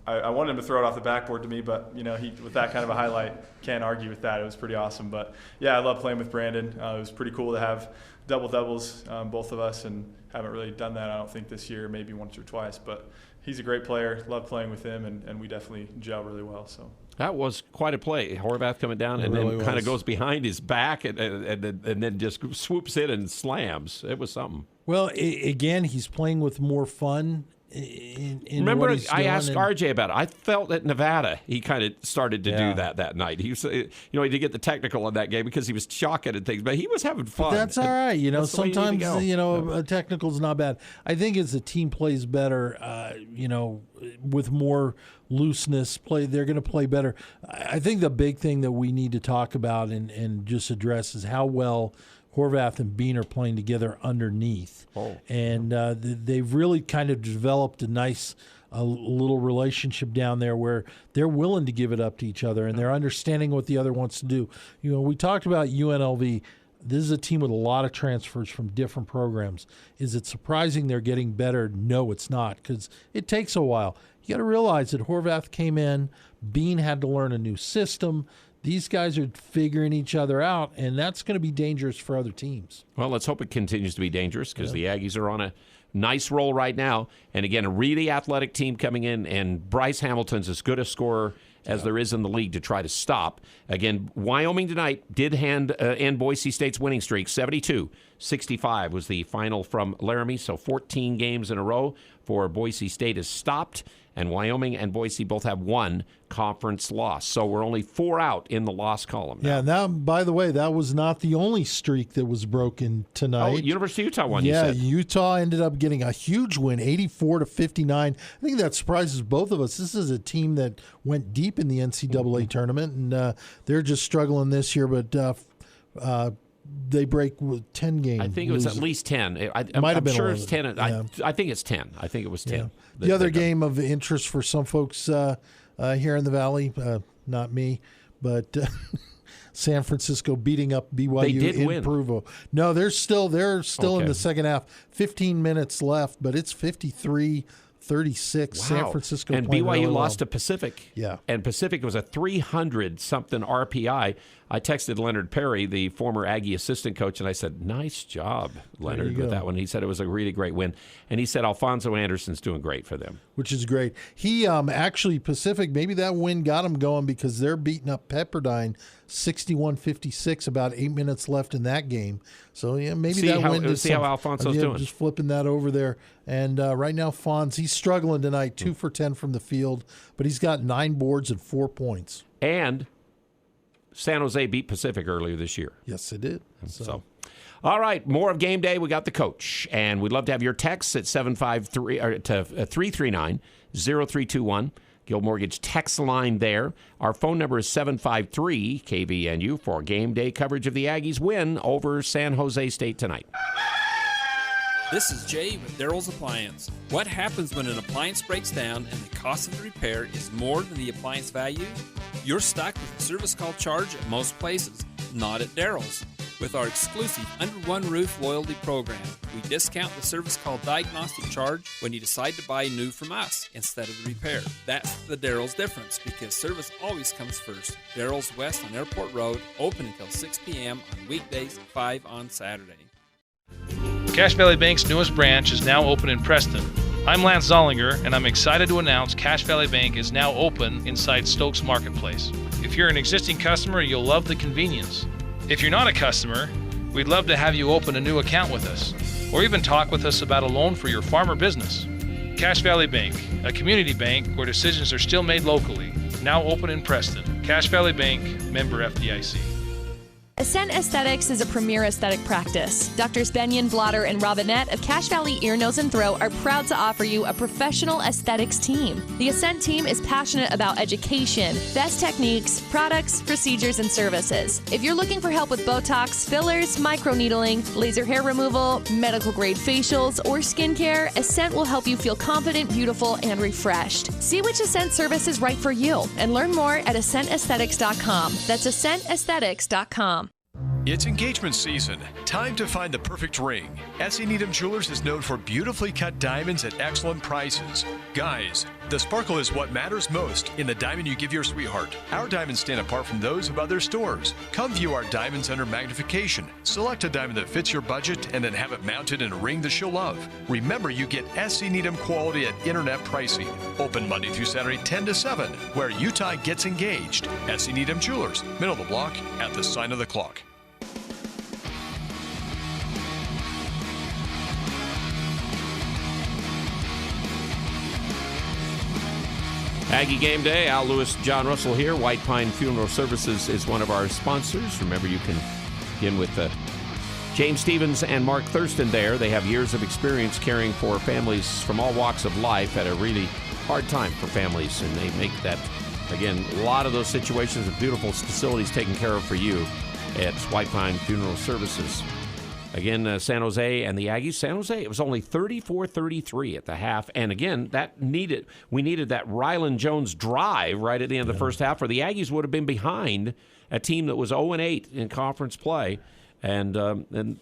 I wanted him to throw it off the backboard to me, but he with that kind of a highlight, can't argue with that. It was pretty awesome. But yeah, I love playing with Brandon. It was pretty cool to have double-doubles, both of us, and haven't really done that, I don't think, this year, maybe once or twice. But he's a great player. Love playing with him, and we definitely gel really well. So that was quite a play. Horvath coming down and then kind of goes behind his back and then just swoops in and slams. It was something. Well, again, he's playing with more fun. Remember, I asked RJ about it. I felt at Nevada he kind of started to do that night. He was, he did get the technical in that game because he was shocking at things, but he was having fun. But that's all right. Sometimes a technical's not bad. I think as the team plays better, with more looseness, they're going to play better. I think the big thing that we need to talk about and just address is how well Horvath and Bean are playing together underneath. And they've really kind of developed a nice little relationship down there where they're willing to give it up to each other and they're understanding what the other wants to do. We talked about UNLV. This is a team with a lot of transfers from different programs. Is it surprising they're getting better? No, it's not, because it takes a while. You got to realize that Horvath came in, Bean had to learn a new system. These guys are figuring each other out, and that's going to be dangerous for other teams. Well, let's hope it continues to be dangerous because the Aggies are on a nice roll right now. And again, a really athletic team coming in, and Bryce Hamilton's as good a scorer as there is in the league to try to stop. Again, Wyoming tonight did end Boise State's winning streak. 72-65 was the final from Laramie, so 14 games in a row for Boise State is stopped. And Wyoming and Boise both have one conference loss. So we're only 4 out in the loss column now. Yeah, now, by the way, that was not the only streak that was broken tonight. Oh, University of Utah won, you said. Utah ended up getting a huge win, 84-59. I think that surprises both of us. This is a team that went deep in the NCAA tournament, and they're just struggling this year, but they break 10 games. I think it was at least 10. I'm sure it's 10. Yeah. I think it's 10. I think it was 10. Yeah. The other game of interest for some folks here in the Valley, not me, but San Francisco beating up BYU in Provo. No, they're still in the second half. 15 minutes left, but it's 53-36. Wow. San Francisco and BYU really lost to Pacific. Yeah. And Pacific was a 300-something RPI. I texted Leonard Perry, the former Aggie assistant coach, and I said, nice job, Leonard, with that one. He said it was a really great win. And he said Alfonso Anderson's doing great for them. Which is great. He actually, Pacific, maybe that win got him going because they're beating up Pepperdine 61-56, about 8 minutes left in that game. So, yeah, maybe that win did how Alfonso's doing. Just flipping that over there. And right now, Fonz, he's struggling tonight, 2 for 10 from the field, but he's got 9 boards and 4 points. And San Jose beat Pacific earlier this year. Yes, they did. So All right, more of Game Day. We got the coach, and we'd love to have your texts at 339-0321. Guild Mortgage text line there. Our phone number is 753-KVNU for Game Day coverage of the Aggies' win over San Jose State tonight. This is Jay with Daryl's Appliance. What happens when an appliance breaks down and the cost of the repair is more than the appliance value? You're stuck with a service call charge at most places, not at Daryl's. With our exclusive Under One Roof loyalty program, we discount the service call diagnostic charge when you decide to buy new from us instead of the repair. That's the Daryl's difference, because service always comes first. Daryl's West on Airport Road, open until 6 p.m. on weekdays, 5 on Saturday. Cache Valley Bank's newest branch is now open in Preston. I'm Lance Zollinger, and I'm excited to announce Cache Valley Bank is now open inside Stokes Marketplace. If you're an existing customer, you'll love the convenience. If you're not a customer, we'd love to have you open a new account with us, or even talk with us about a loan for your farm or business. Cache Valley Bank, a community bank where decisions are still made locally, now open in Preston. Cache Valley Bank, member FDIC. Ascent Aesthetics is a premier aesthetic practice. Doctors Benyon, Blotter, and Robinette of Cache Valley Ear, Nose, and Throat are proud to offer you a professional aesthetics team. The Ascent team is passionate about education, best techniques, products, procedures, and services. If you're looking for help with Botox, fillers, microneedling, laser hair removal, medical-grade facials, or skincare, Ascent will help you feel confident, beautiful, and refreshed. See which Ascent service is right for you and learn more at AscentAesthetics.com. That's AscentAesthetics.com. It's engagement season. Time to find the perfect ring. S.E. Needham Jewelers is known for beautifully cut diamonds at excellent prices. Guys, the sparkle is what matters most in the diamond you give your sweetheart. Our diamonds stand apart from those of other stores. Come view our diamonds under magnification. Select a diamond that fits your budget and then have it mounted in a ring that she'll love. Remember, you get S.E. Needham quality at internet pricing. Open Monday through Saturday 10 to 7, where Utah gets engaged. S.E. Needham Jewelers, middle of the block at the sign of the clock. Aggie Game Day, Al Lewis, John Russell here. White Pine Funeral Services is one of our sponsors. Remember, you can begin with James Stevens and Mark Thurston there. They have years of experience caring for families from all walks of life at a really hard time for families, and they make that, again, a lot of those situations with beautiful facilities taken care of for you at White Pine Funeral Services. Again, San Jose and the Aggies. San Jose, it was only 34-33 at the half. And again, we needed that Rylan Jones drive right at the end of the first half, or the Aggies would have been behind a team that was 0-8 in conference play. And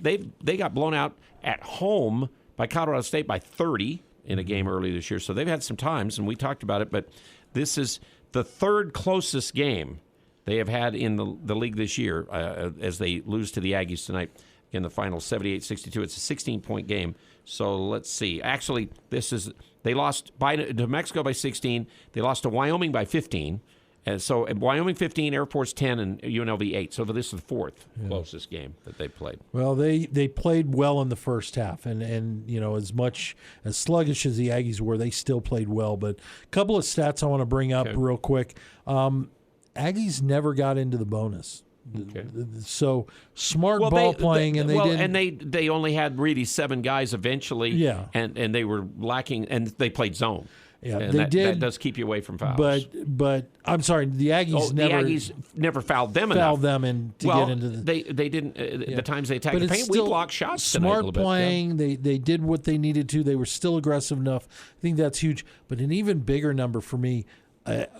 they got blown out at home by Colorado State by 30 in a game early this year. So they've had some times, and we talked about it, but this is the third closest game they have had in the league this year as they lose to the Aggies tonight. In the final 78-62. It's a 16-point game. So let's see. Actually, they lost to Mexico by 16. They lost to Wyoming by 15. And so Wyoming 15, Air Force 10, and UNLV 8. So this is the fourth closest game that they played. Well, they played well in the first half. And as much as sluggish as the Aggies were, they still played well. But a couple of stats I want to bring up real quick. Aggies never got into the bonus. Okay. So smart ball playing, and they only had really 7 guys eventually. Yeah, and they were lacking, and they played zone. Yeah, and they did. That does keep you away from fouls. But I'm sorry, the Aggies never fouled them enough. Fouled them get into the. They didn't the times they attacked the paint. We blocked shots. Smart playing. They did what they needed to. They were still aggressive enough. I think that's huge. But an even bigger number for me.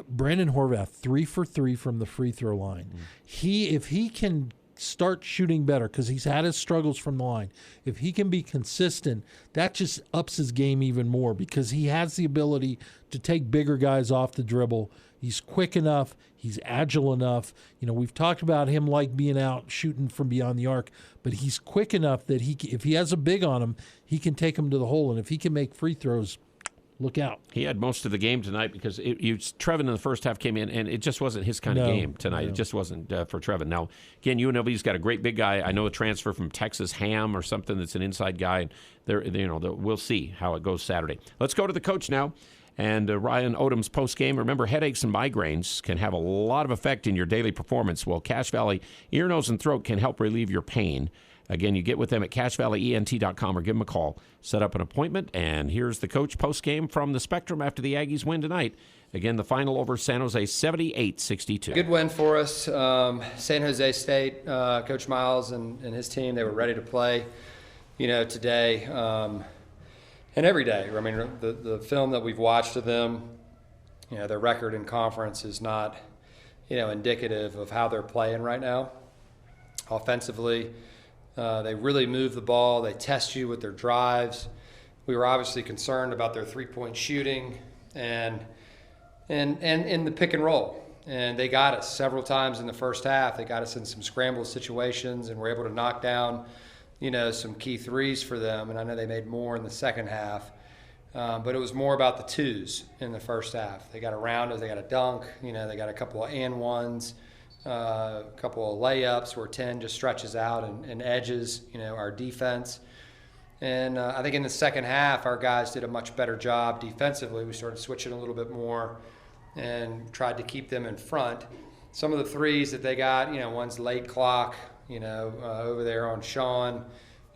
Brandon Horvath, 3 for 3 from the free throw line. If he can start shooting better, because he's had his struggles from the line, if he can be consistent, that just ups his game even more, because he has the ability to take bigger guys off the dribble. He's quick enough. He's agile enough. We've talked about him like being out shooting from beyond the arc, but he's quick enough that if he has a big on him, he can take him to the hole, and if he can make free throws, look out. He had most of the game tonight because Trevin in the first half came in, and it just wasn't his kind of game tonight. It just wasn't for Trevin. Now, again, UNLV's got a great big guy. I know a transfer from Texas, Ham or something, that's an inside guy. We'll see how it goes Saturday. Let's go to the coach now. And Ryan Odom's post-game. Remember, headaches and migraines can have a lot of effect in your daily performance. Well, Cache Valley Ear, Nose, and Throat can help relieve your pain. Again, you get with them at CashValleyENT.com or give them a call. Set up an appointment, and here's the coach post-game from the Spectrum after the Aggies win tonight. Again, the final over San Jose 78-62. Good win for us. San Jose State, Coach Miles and his team, they were ready to play, today and every day. I mean, the film that we've watched of them, their record in conference is not, indicative of how they're playing right now. Offensively, they really move the ball. They test you with their drives. We were obviously concerned about their three-point shooting and in the pick and roll. And they got us several times in the first half. They got us in some scramble situations and were able to knock down, some key threes for them. And I know they made more in the second half. But it was more about the twos in the first half. They got around us. They got a dunk. They got a couple of and ones, a couple of layups where 10 just stretches out and edges, our defense. And I think in the second half, our guys did a much better job defensively. We started switching a little bit more and tried to keep them in front. Some of the threes that they got, one's late clock, over there on Sean.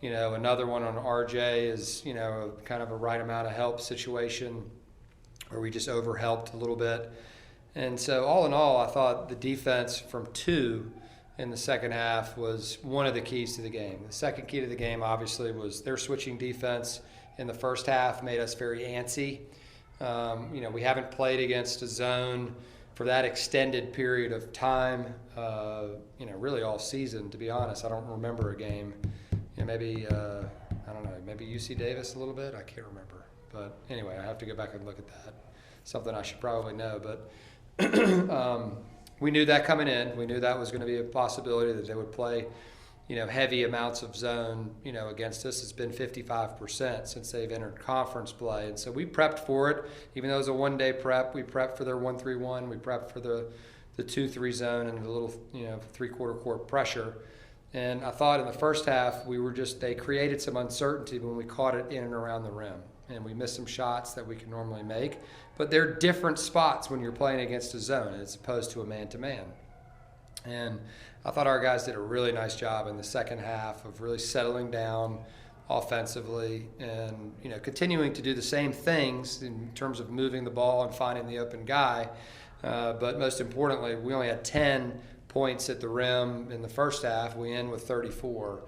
Another one on RJ is, kind of a right amount of help situation where we just overhelped a little bit. And so all in all, I thought the defense from 2 in the second half was one of the keys to the game. The second key to the game, obviously, was their switching defense in the first half made us very antsy. We haven't played against a zone for that extended period of time, really all season, to be honest. I don't remember a game. Maybe, I don't know, maybe UC Davis a little bit. I can't remember. But anyway, I have to go back and look at that. Something I should probably know. But we knew that coming in. We knew that was going to be a possibility that they would play, heavy amounts of zone, against us. It's been 55% since they've entered conference play. And so we prepped for it. Even though it was a one-day prep, we prepped for their 1-3-1. We prepped for the 2-3 zone and the little, three-quarter court pressure. And I thought in the first half, they created some uncertainty when we caught it in and around the rim. And we missed some shots that we can normally make. But they're different spots when you're playing against a zone as opposed to a man-to-man. And I thought our guys did a really nice job in the second half of really settling down offensively and, continuing to do the same things in terms of moving the ball and finding the open guy. But most importantly, we only had 10 points at the rim in the first half. We end with 34,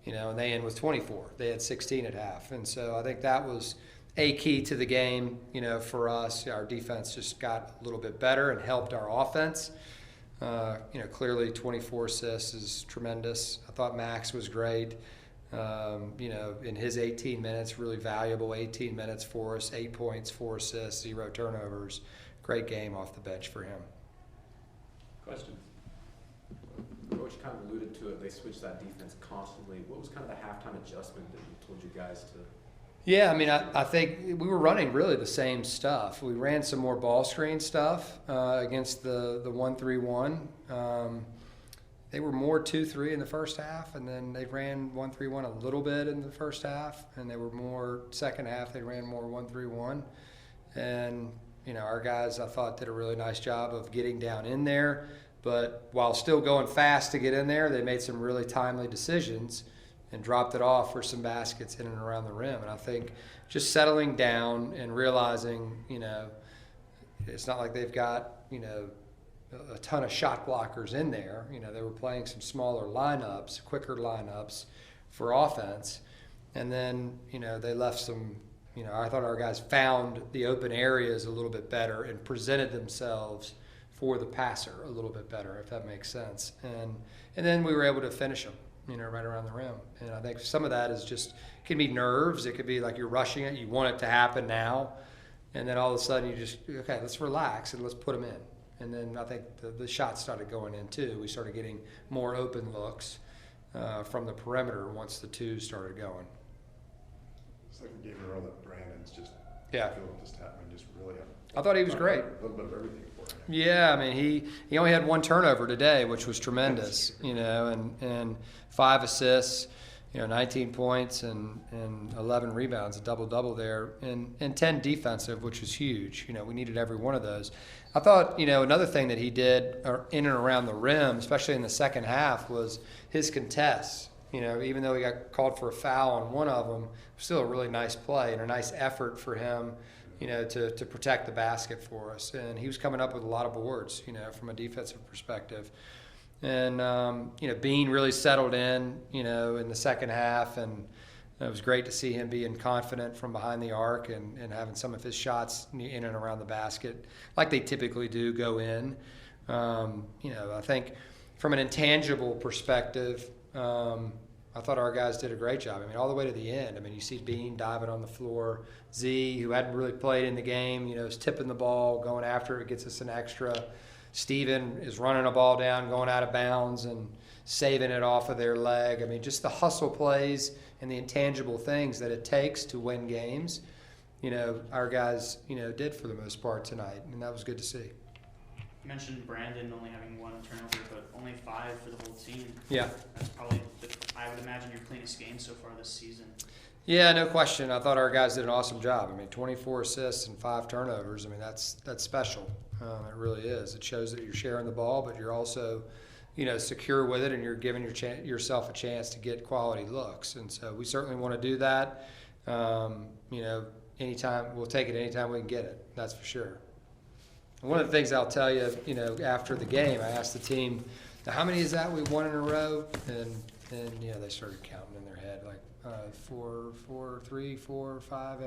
and they end with 24. They had 16 at half. And so I think that was a key to the game, for us. Our defense just got a little bit better and helped our offense. Clearly 24 assists is tremendous. I thought Max was great. In his 18 minutes, really valuable 18 minutes for us, 8 points, 4 assists, 0 turnovers. Great game off the bench for him. Questions? Coach kind of alluded to it. They switched that defense constantly. What was kind of the halftime adjustment that you told you guys to? Yeah, I think we were running really the same stuff. We ran some more ball screen stuff against the 1-3-1. They were more 2-3 in the first half, and then they ran 1-3-1 a little bit in the first half, and they were more second half. They ran more 1-3-1, and our guys I thought did a really nice job of getting down in there. But while still going fast to get in there, they made some really timely decisions and dropped it off for some baskets in and around the rim. And I think just settling down and realizing, it's not like they've got, a ton of shot blockers in there. They were playing some smaller lineups, quicker lineups for offense. And then, they left some, I thought our guys found the open areas a little bit better and presented themselves for the passer a little bit better, if that makes sense. And then we were able to finish them, right around the rim. And I think some of that is just, it can be nerves. It could be like you're rushing it. You want it to happen now. And then all of a sudden you just, okay, let's relax and let's put them in. And then I think the shots started going in too. We started getting more open looks from the perimeter once the twos started going. It's like we gave a row that Brandon's just, yeah. Just happening, just really. I thought he was great. A little bit of everything for him. Yeah, he only had 1 turnover today, which was tremendous, and 5 assists, 19 points and 11 rebounds, a double-double there, and 10 defensive, which was huge. We needed every one of those. I thought, another thing that he did in and around the rim, especially in the second half, was his contests. even though he got called for a foul on one of them, still a really nice play and a nice effort for him, to protect the basket for us. And he was coming up with a lot of boards, from a defensive perspective. And, Bean really settled in, in the second half, and it was great to see him being confident from behind the arc and having some of his shots in and around the basket like they typically do go in. I think from an intangible perspective, I thought our guys did a great job. All the way to the end. You see Bean diving on the floor. Z, who hadn't really played in the game, is tipping the ball, going after it, gets us an extra. Steven is running a ball down, going out of bounds, and saving it off of their leg. Just the hustle plays and the intangible things that it takes to win games, our guys, did for the most part tonight, and that was good to see. You mentioned Brandon only having 1 turnover, but only 5 for the whole team. Yeah. That's probably, I would imagine, your cleanest game so far this season. Yeah, no question. I thought our guys did an awesome job. 24 assists and 5 turnovers. That's special. It really is. It shows that you're sharing the ball, but you're also, secure with it, and you're giving yourself a chance to get quality looks. And so we certainly want to do that. Anytime, we'll take it anytime we can get it. That's for sure. And one of the things I'll tell you, after the game, I asked the team, how many is that we won in a row? And they started counting in their head, like 4, 3, 4, 5.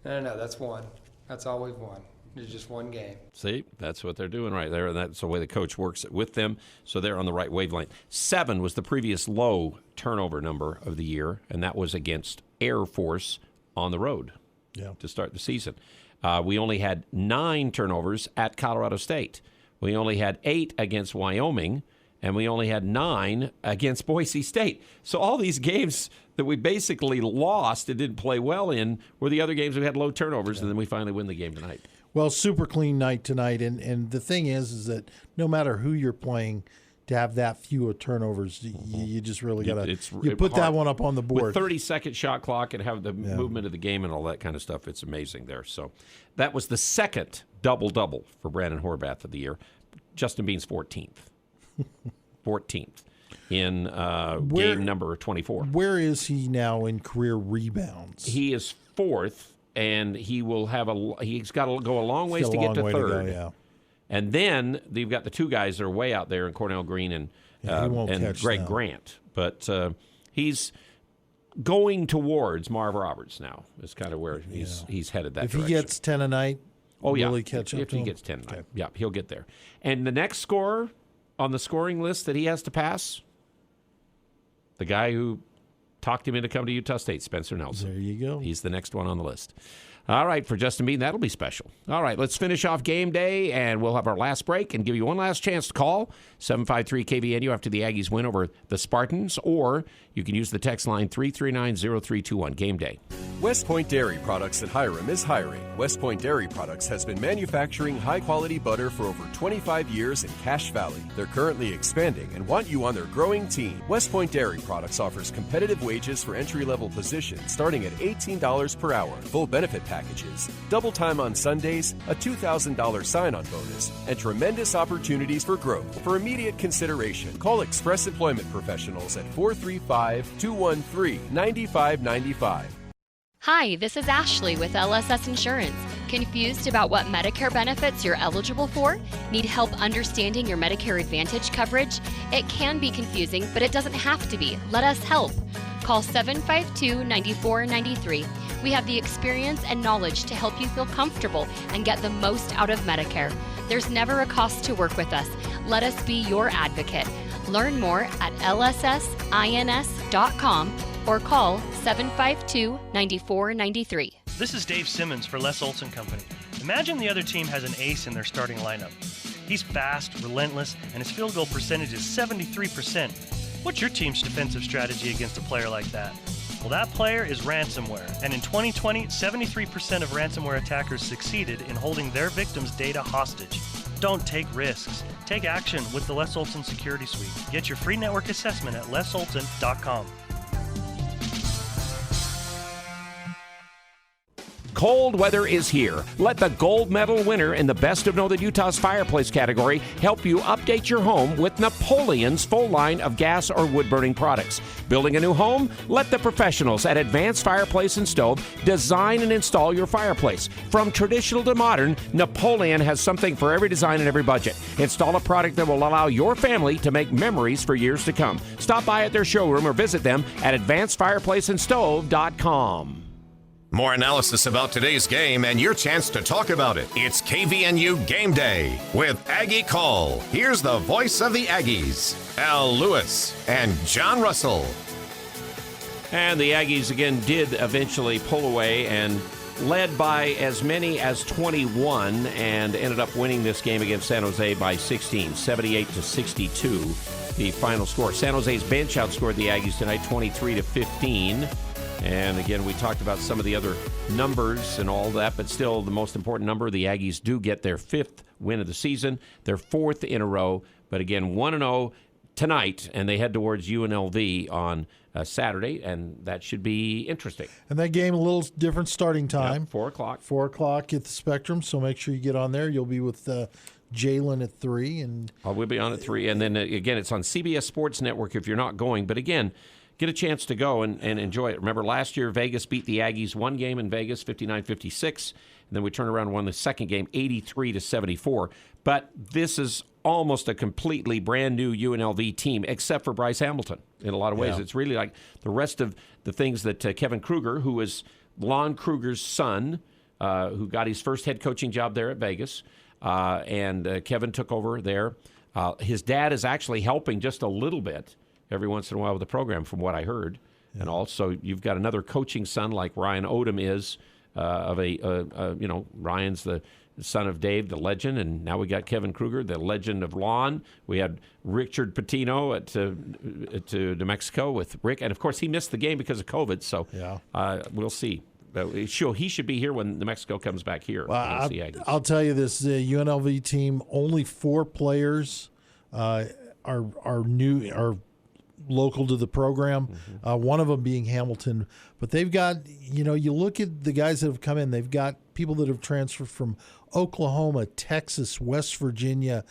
No, that's one. That's all we've won. It's just one game. See, that's what they're doing right there, and that's the way the coach works with them, so they're on the right wavelength. 7 was the previous low turnover number of the year, and that was against Air Force on the road to start the season. We only had 9 turnovers at Colorado State. We only had 8 against Wyoming, and we only had 9 against Boise State. So all these games that we basically lost and didn't play well in were the other games we had low turnovers, and then we finally win the game tonight. Well, super clean night tonight, and the thing is that no matter who you're playing, to have that few turnovers, you just really got to put that one up on the board. With 30-second shot clock and have the movement of the game and all that kind of stuff, it's amazing there. So that was the second double-double for Brandon Horvath of the year. Justin Bean's 14th. 14th in game number 24. Where is he now in career rebounds? He is 4th, and he's got to go a long ways to get to 3rd. And then you've got the 2 guys that are way out there in Cornell Green and Greg Grant. But he's going towards Marv Roberts now. Is kind of where he's headed that direction. If he gets 10 a night, will he catch up if to he him? gets 10 a night. Yeah, he'll get there. And the next scorer on the scoring list that he has to pass, the guy who talked him into coming to Utah State, Spencer Nelson. There you go. He's the next one on the list. All right, for Justin Bean, that'll be special. All right, let's finish off game day, and we'll have our last break and give you one last chance to call 753-KVNU after the Aggies win over the Spartans, or you can use the text line 339-0321. Game day. West Point Dairy Products at Hiram is hiring. West Point Dairy Products has been manufacturing high-quality butter for over 25 years in Cache Valley. They're currently expanding and want you on their growing team. West Point Dairy Products offers competitive wages for entry-level positions starting at $18 per hour, full benefit packages, double time on Sundays, a $2,000 sign-on bonus, and tremendous opportunities for growth. For immediate consideration, call Express Employment Professionals at 435-213-9595. Hi, this is Ashley with LSS Insurance. Confused about what Medicare benefits you're eligible for? Need help understanding your Medicare Advantage coverage? It can be confusing, but it doesn't have to be. Let us help. Call 752-9493. We have the experience and knowledge to help you feel comfortable and get the most out of Medicare. There's never a cost to work with us. Let us be your advocate. Learn more at lssins.com or call 752-9493. This is Dave Simmons for Les Olson Company. Imagine the other team has an ace in their starting lineup. He's fast, relentless, and his field goal percentage is 73%. What's your team's defensive strategy against a player like that? Well, that player is ransomware, and in 2020, 73% of ransomware attackers succeeded in holding their victims' data hostage. Don't take risks. Take action with the Les Olson Security Suite. Get your free network assessment at lesolson.com. Cold weather is here. Let the gold medal winner in the Best of Northern Utah's fireplace category help you update your home with Napoleon's full line of gas or wood-burning products. Building a new home? Let the professionals at Advanced Fireplace and Stove design and install your fireplace. From traditional to modern, Napoleon has something for every design and every budget. Install a product that will allow your family to make memories for years to come. Stop by at their showroom or visit them at advancedfireplaceandstove.com. More analysis about today's game and your chance to talk about it. It's KVNU Game Day with Aggie Call. Here's the voice of the Aggies, Al Lewis and John Russell. And the Aggies again did eventually pull away and led by as many as 21 and ended up winning this game against San Jose by 16, 78-62, the final score. San Jose's bench outscored the Aggies tonight 23-15. And again, we talked about some of the other numbers and all that, but still the most important number, the Aggies do get their 5th win of the season, their 4th in a row. But again, 1-0 tonight, and they head towards UNLV on Saturday, and that should be interesting. And that game, a little different starting time. 4 o'clock. 4 o'clock at the Spectrum, so make sure you get on there. You'll be with Jalen at 3. And we'll be on at 3. And then, again, it's on CBS Sports Network if you're not going. But again, get a chance to go and enjoy it. Remember, last year, Vegas beat the Aggies one game in Vegas, 59-56. And then we turned around and won the second game, 83-74. But this is almost a completely brand new UNLV team, except for Bryce Hamilton in a lot of ways. Yeah. It's really like the rest of the things that Kevin Kruger, who is Lon Kruger's son, who got his first head coaching job there at Vegas, and Kevin took over there. His dad is actually helping just a little bit every once in a while with the program, from what I heard. Yeah. And also, you've got another coaching son like Ryan Odom is, Ryan's the son of Dave, the legend, and now we got Kevin Kruger, the legend of Lon. We had Richard Pitino at New Mexico with Rick, and of course he missed the game because of COVID. So we'll see. He should be here when New Mexico comes back here. Well, I'll tell you this: the UNLV team, only 4 players are local to the program. Mm-hmm. One of them being Hamilton, but they've got, you look at the guys that have come in. They've got people that have transferred from Oklahoma, Texas, West Virginia.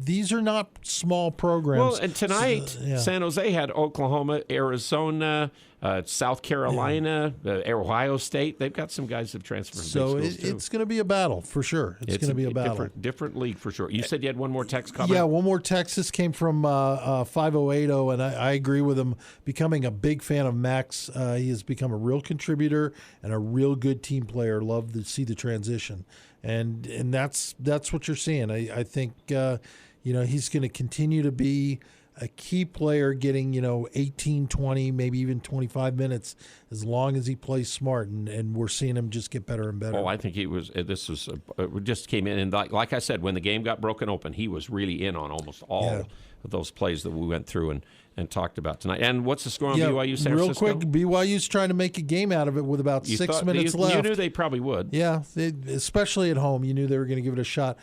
These are not small programs. Well, and tonight, San Jose had Oklahoma, Arizona, South Carolina, Ohio State. They've got some guys that have transferred from big schools, too. It's going to be a battle, for sure. It's going to be a battle. Different league, for sure. You said you had one more text comment? Yeah, one more text. This came from 5080, and I agree with him. Becoming a big fan of Max. He has become a real contributor and a real good team player. Love to see the transition. And that's what you're seeing. I think he's going to continue to be a key player, getting 18, 20, maybe even 25 minutes as long as he plays smart, and we're seeing him just get better and better. Oh, I think he was. This was just came in, and like I said, when the game got broken open, he was really in on almost all of those plays that we went through and talked about tonight. And what's the score on BYU San Francisco? Real quick, BYU's trying to make a game out of it with about 6 minutes left. You knew they probably would. Yeah, especially at home. You knew they were going to give it a shot.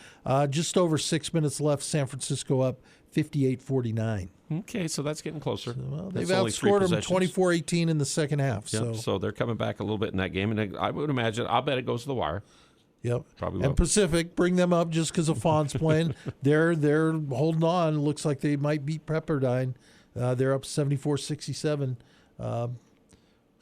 Just over 6 minutes left. San Francisco up 58-49. Okay, so that's getting closer. They've outscored them 24-18 in the second half. Yep, so they're coming back a little bit in that game. And I would imagine, I'll bet it goes to the wire. Yep. Probably will. And Pacific, bring them up just because of Fawn's playing. They're holding on. Looks like they might beat Pepperdine. They're up 74-67.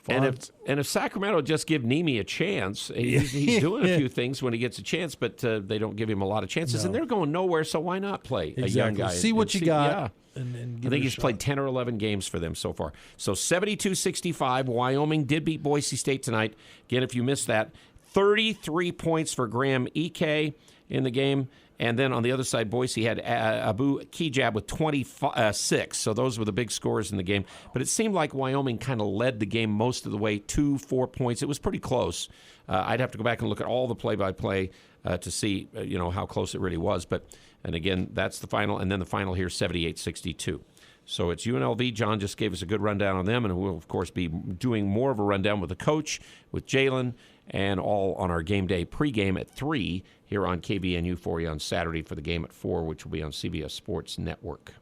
And if Sacramento just give Nemi a chance, he's doing a few things when he gets a chance, but they don't give him a lot of chances, and they're going nowhere. So why not play a young guy? See what you got. Yeah. And I think he's played 10 or 11 games for them so far. So 72-65, Wyoming did beat Boise State tonight. Again, if you missed that, 33 points for Graham Ike in the game. And then on the other side, Boise had Abu Kijab with 26. So those were the big scores in the game. But it seemed like Wyoming kind of led the game most of the way, 2-4 points. It was pretty close. I'd have to go back and look at all the play-by-play to see how close it really was. And again, that's the final. And then the final here, 78-62. So it's UNLV. John just gave us a good rundown on them, and we'll, of course, be doing more of a rundown with the coach, with Jalen, and all on our game day pregame at 3 here on KVNU for you on Saturday for the game at 4, which will be on CBS Sports Network.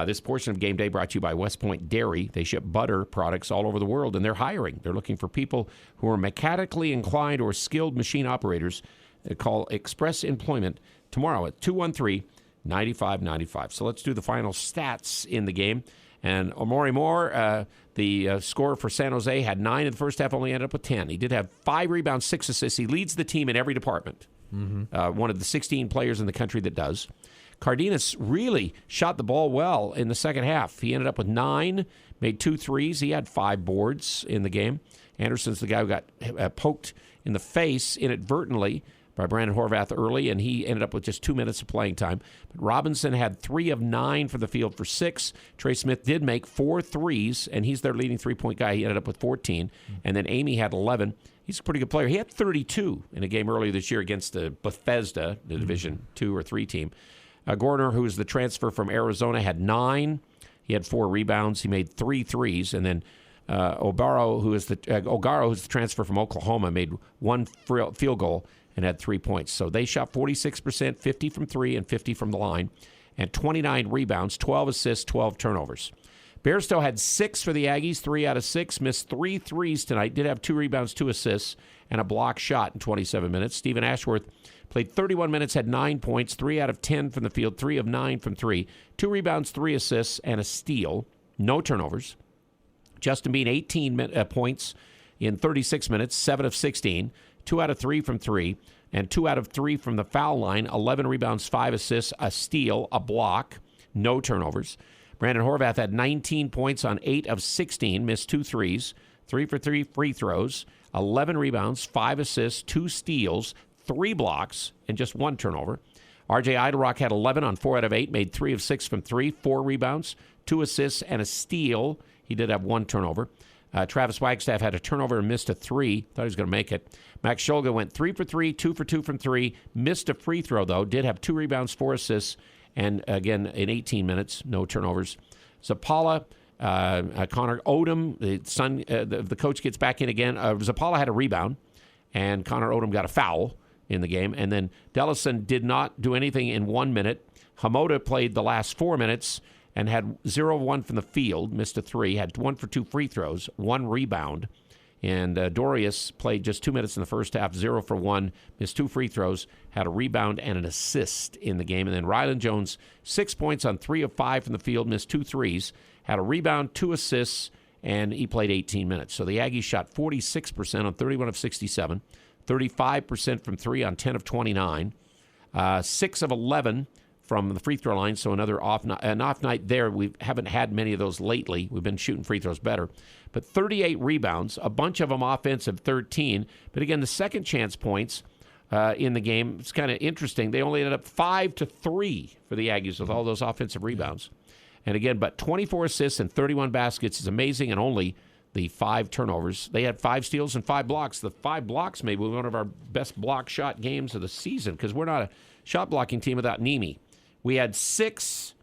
This portion of Game Day brought to you by West Point Dairy. They ship butter products all over the world, and they're hiring. They're looking for people who are mechanically inclined or skilled machine operators. Call Express Employment tomorrow at 213-9595. So let's do the final stats in the game. And Omori Moore, the scorer for San Jose, had 9 in the first half, only ended up with 10. He did have 5 rebounds, 6 assists. He leads the team in every department. One of the 16 players in the country that does. Cardenas really shot the ball well in the second half. He ended up with 9, made 2 threes. He had 5 boards in the game. Anderson's the guy who got poked in the face inadvertently by Brandon Horvath early, and he ended up with just 2 minutes of playing time. But Robinson had 3 of 9 from the field for 6. Trey Smith did make 4 threes, and he's their leading three-point guy. He ended up with 14. And then Amy had 11. He's a pretty good player. He had 32 in a game earlier this year against the Bethesda, the Division 2 or 3 team. Gordner, who is the transfer from Arizona, had 9. He had 4 rebounds. He made 3 threes. And then Ogaro, who's the transfer from Oklahoma, made 1 field goal and had 3 points. So they shot 46%, 50 from 3 and 50 from the line, and 29 rebounds, 12 assists, 12 turnovers. Bairstow had 6 for the Aggies, 3 out of 6, missed 3 threes tonight, did have 2 rebounds, 2 assists, and a block shot in 27 minutes. Stephen Ashworth played 31 minutes, had 9 points, 3 out of 10 from the field, 3 of 9 from 3, 2 rebounds, 3 assists, and a steal. No turnovers. Justin Bean, 18 points in 36 minutes, 7 of 16, 2 out of 3 from 3, and 2 out of 3 from the foul line, 11 rebounds, 5 assists, a steal, a block, no turnovers. Brandon Horvath had 19 points on 8 of 16, missed 2 threes, 3 for 3 free throws, 11 rebounds, 5 assists, 2 steals, 3 blocks, and just 1 turnover. R.J. Idlerock had 11 on 4 out of 8, made 3 of 6 from 3, 4 rebounds, 2 assists, and a steal. He did have 1 turnover. Travis Wagstaff had a turnover and missed a 3. Thought he was going to make it. Max Scholga went 3 for 3, 2 for 2 from 3. Missed a free throw, though. Did have 2 rebounds, 4 assists, and again, in 18 minutes, no turnovers. Zapala, Connor Odom, the coach gets back in again. Zapala had a rebound, and Connor Odom got a foul in the game. And then Dellison did not do anything in 1 minute. Hamoda played the last 4 minutes and had 0-1 from the field, missed a 3, had 1 for 2 free throws, 1 rebound. And Dorius played just 2 minutes in the first half, 0 for 1, missed 2 free throws, had a rebound and an assist in the game. And then Rylan Jones, 6 points on 3 of 5 from the field, missed 2 threes, had a rebound, 2 assists, and he played 18 minutes. So the Aggies shot 46% on 31 of 67, 35% from 3 on 10 of 29, 6 of 11 from the free throw line, so an off night there. We haven't had many of those lately. We've been shooting free throws better. But 38 rebounds, a bunch of them offensive, 13. But again, the second chance points in the game, it's kind of interesting. They only ended up 5-3 for the Aggies with all those offensive rebounds. And again, but 24 assists and 31 baskets is amazing, and only the 5 turnovers. They had 5 steals and 5 blocks. The 5 blocks may be one of our best block shot games of the season because we're not a shot blocking team without Nemi. We had 6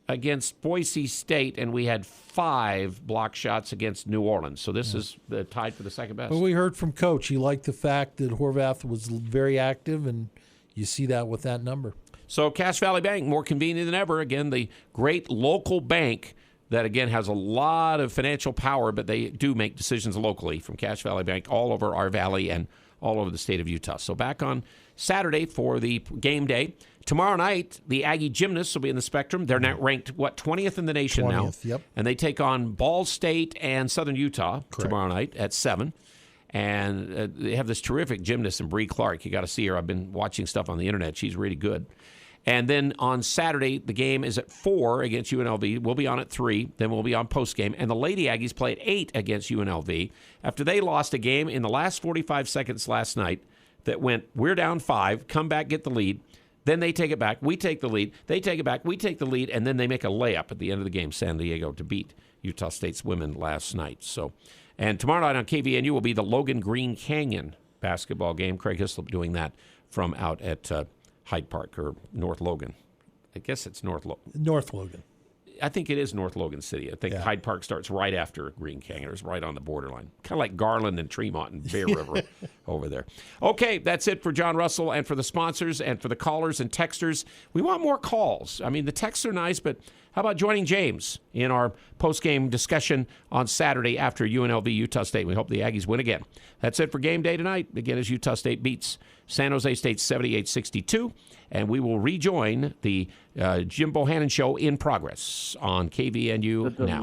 against Boise State, and we had 5 block shots against New Orleans. So this is the tied for the second best. Well, we heard from Coach. He liked the fact that Horvath was very active, and you see that with that number. So Cache Valley Bank, more convenient than ever. Again, the great local bank that, again, has a lot of financial power, but they do make decisions locally from Cache Valley Bank all over our valley and all over the state of Utah. So back on Saturday for the game day. Tomorrow night, the Aggie Gymnasts will be in the Spectrum. They're now ranked, 20th in the nation 20th, now? Yep. And they take on Ball State and Southern Utah tomorrow night at 7. And they have this terrific gymnast in Bree Clark. You got to see her. I've been watching stuff on the internet. She's really good. And then on Saturday, the game is at 4 against UNLV. We'll be on at 3. Then we'll be on postgame. And the Lady Aggies play at 8 against UNLV after they lost a game in the last 45 seconds last night that went, we're down 5, come back, get the lead. Then they take it back. We take the lead. They take it back. We take the lead. And then they make a layup at the end of the game, San Diego, to beat Utah State's women last night. So, and tomorrow night on KVNU will be the Logan Green Canyon basketball game. Craig Hislop doing that from out at Hyde Park or North Logan. I guess it's North Logan. I think it is North Logan City. I think Hyde Park starts right after Green Canyon. It's right on the borderline. Kind of like Garland and Tremont and Bear River over there. Okay, that's it for John Russell and for the sponsors and for the callers and texters. We want more calls. I mean, the texts are nice, but how about joining James in our post-game discussion on Saturday after UNLV Utah State? We hope the Aggies win again. That's it for game day tonight. Again, as Utah State beats San Jose State 78-62, and we will rejoin the Jim Bohannon Show in progress on KVNU now.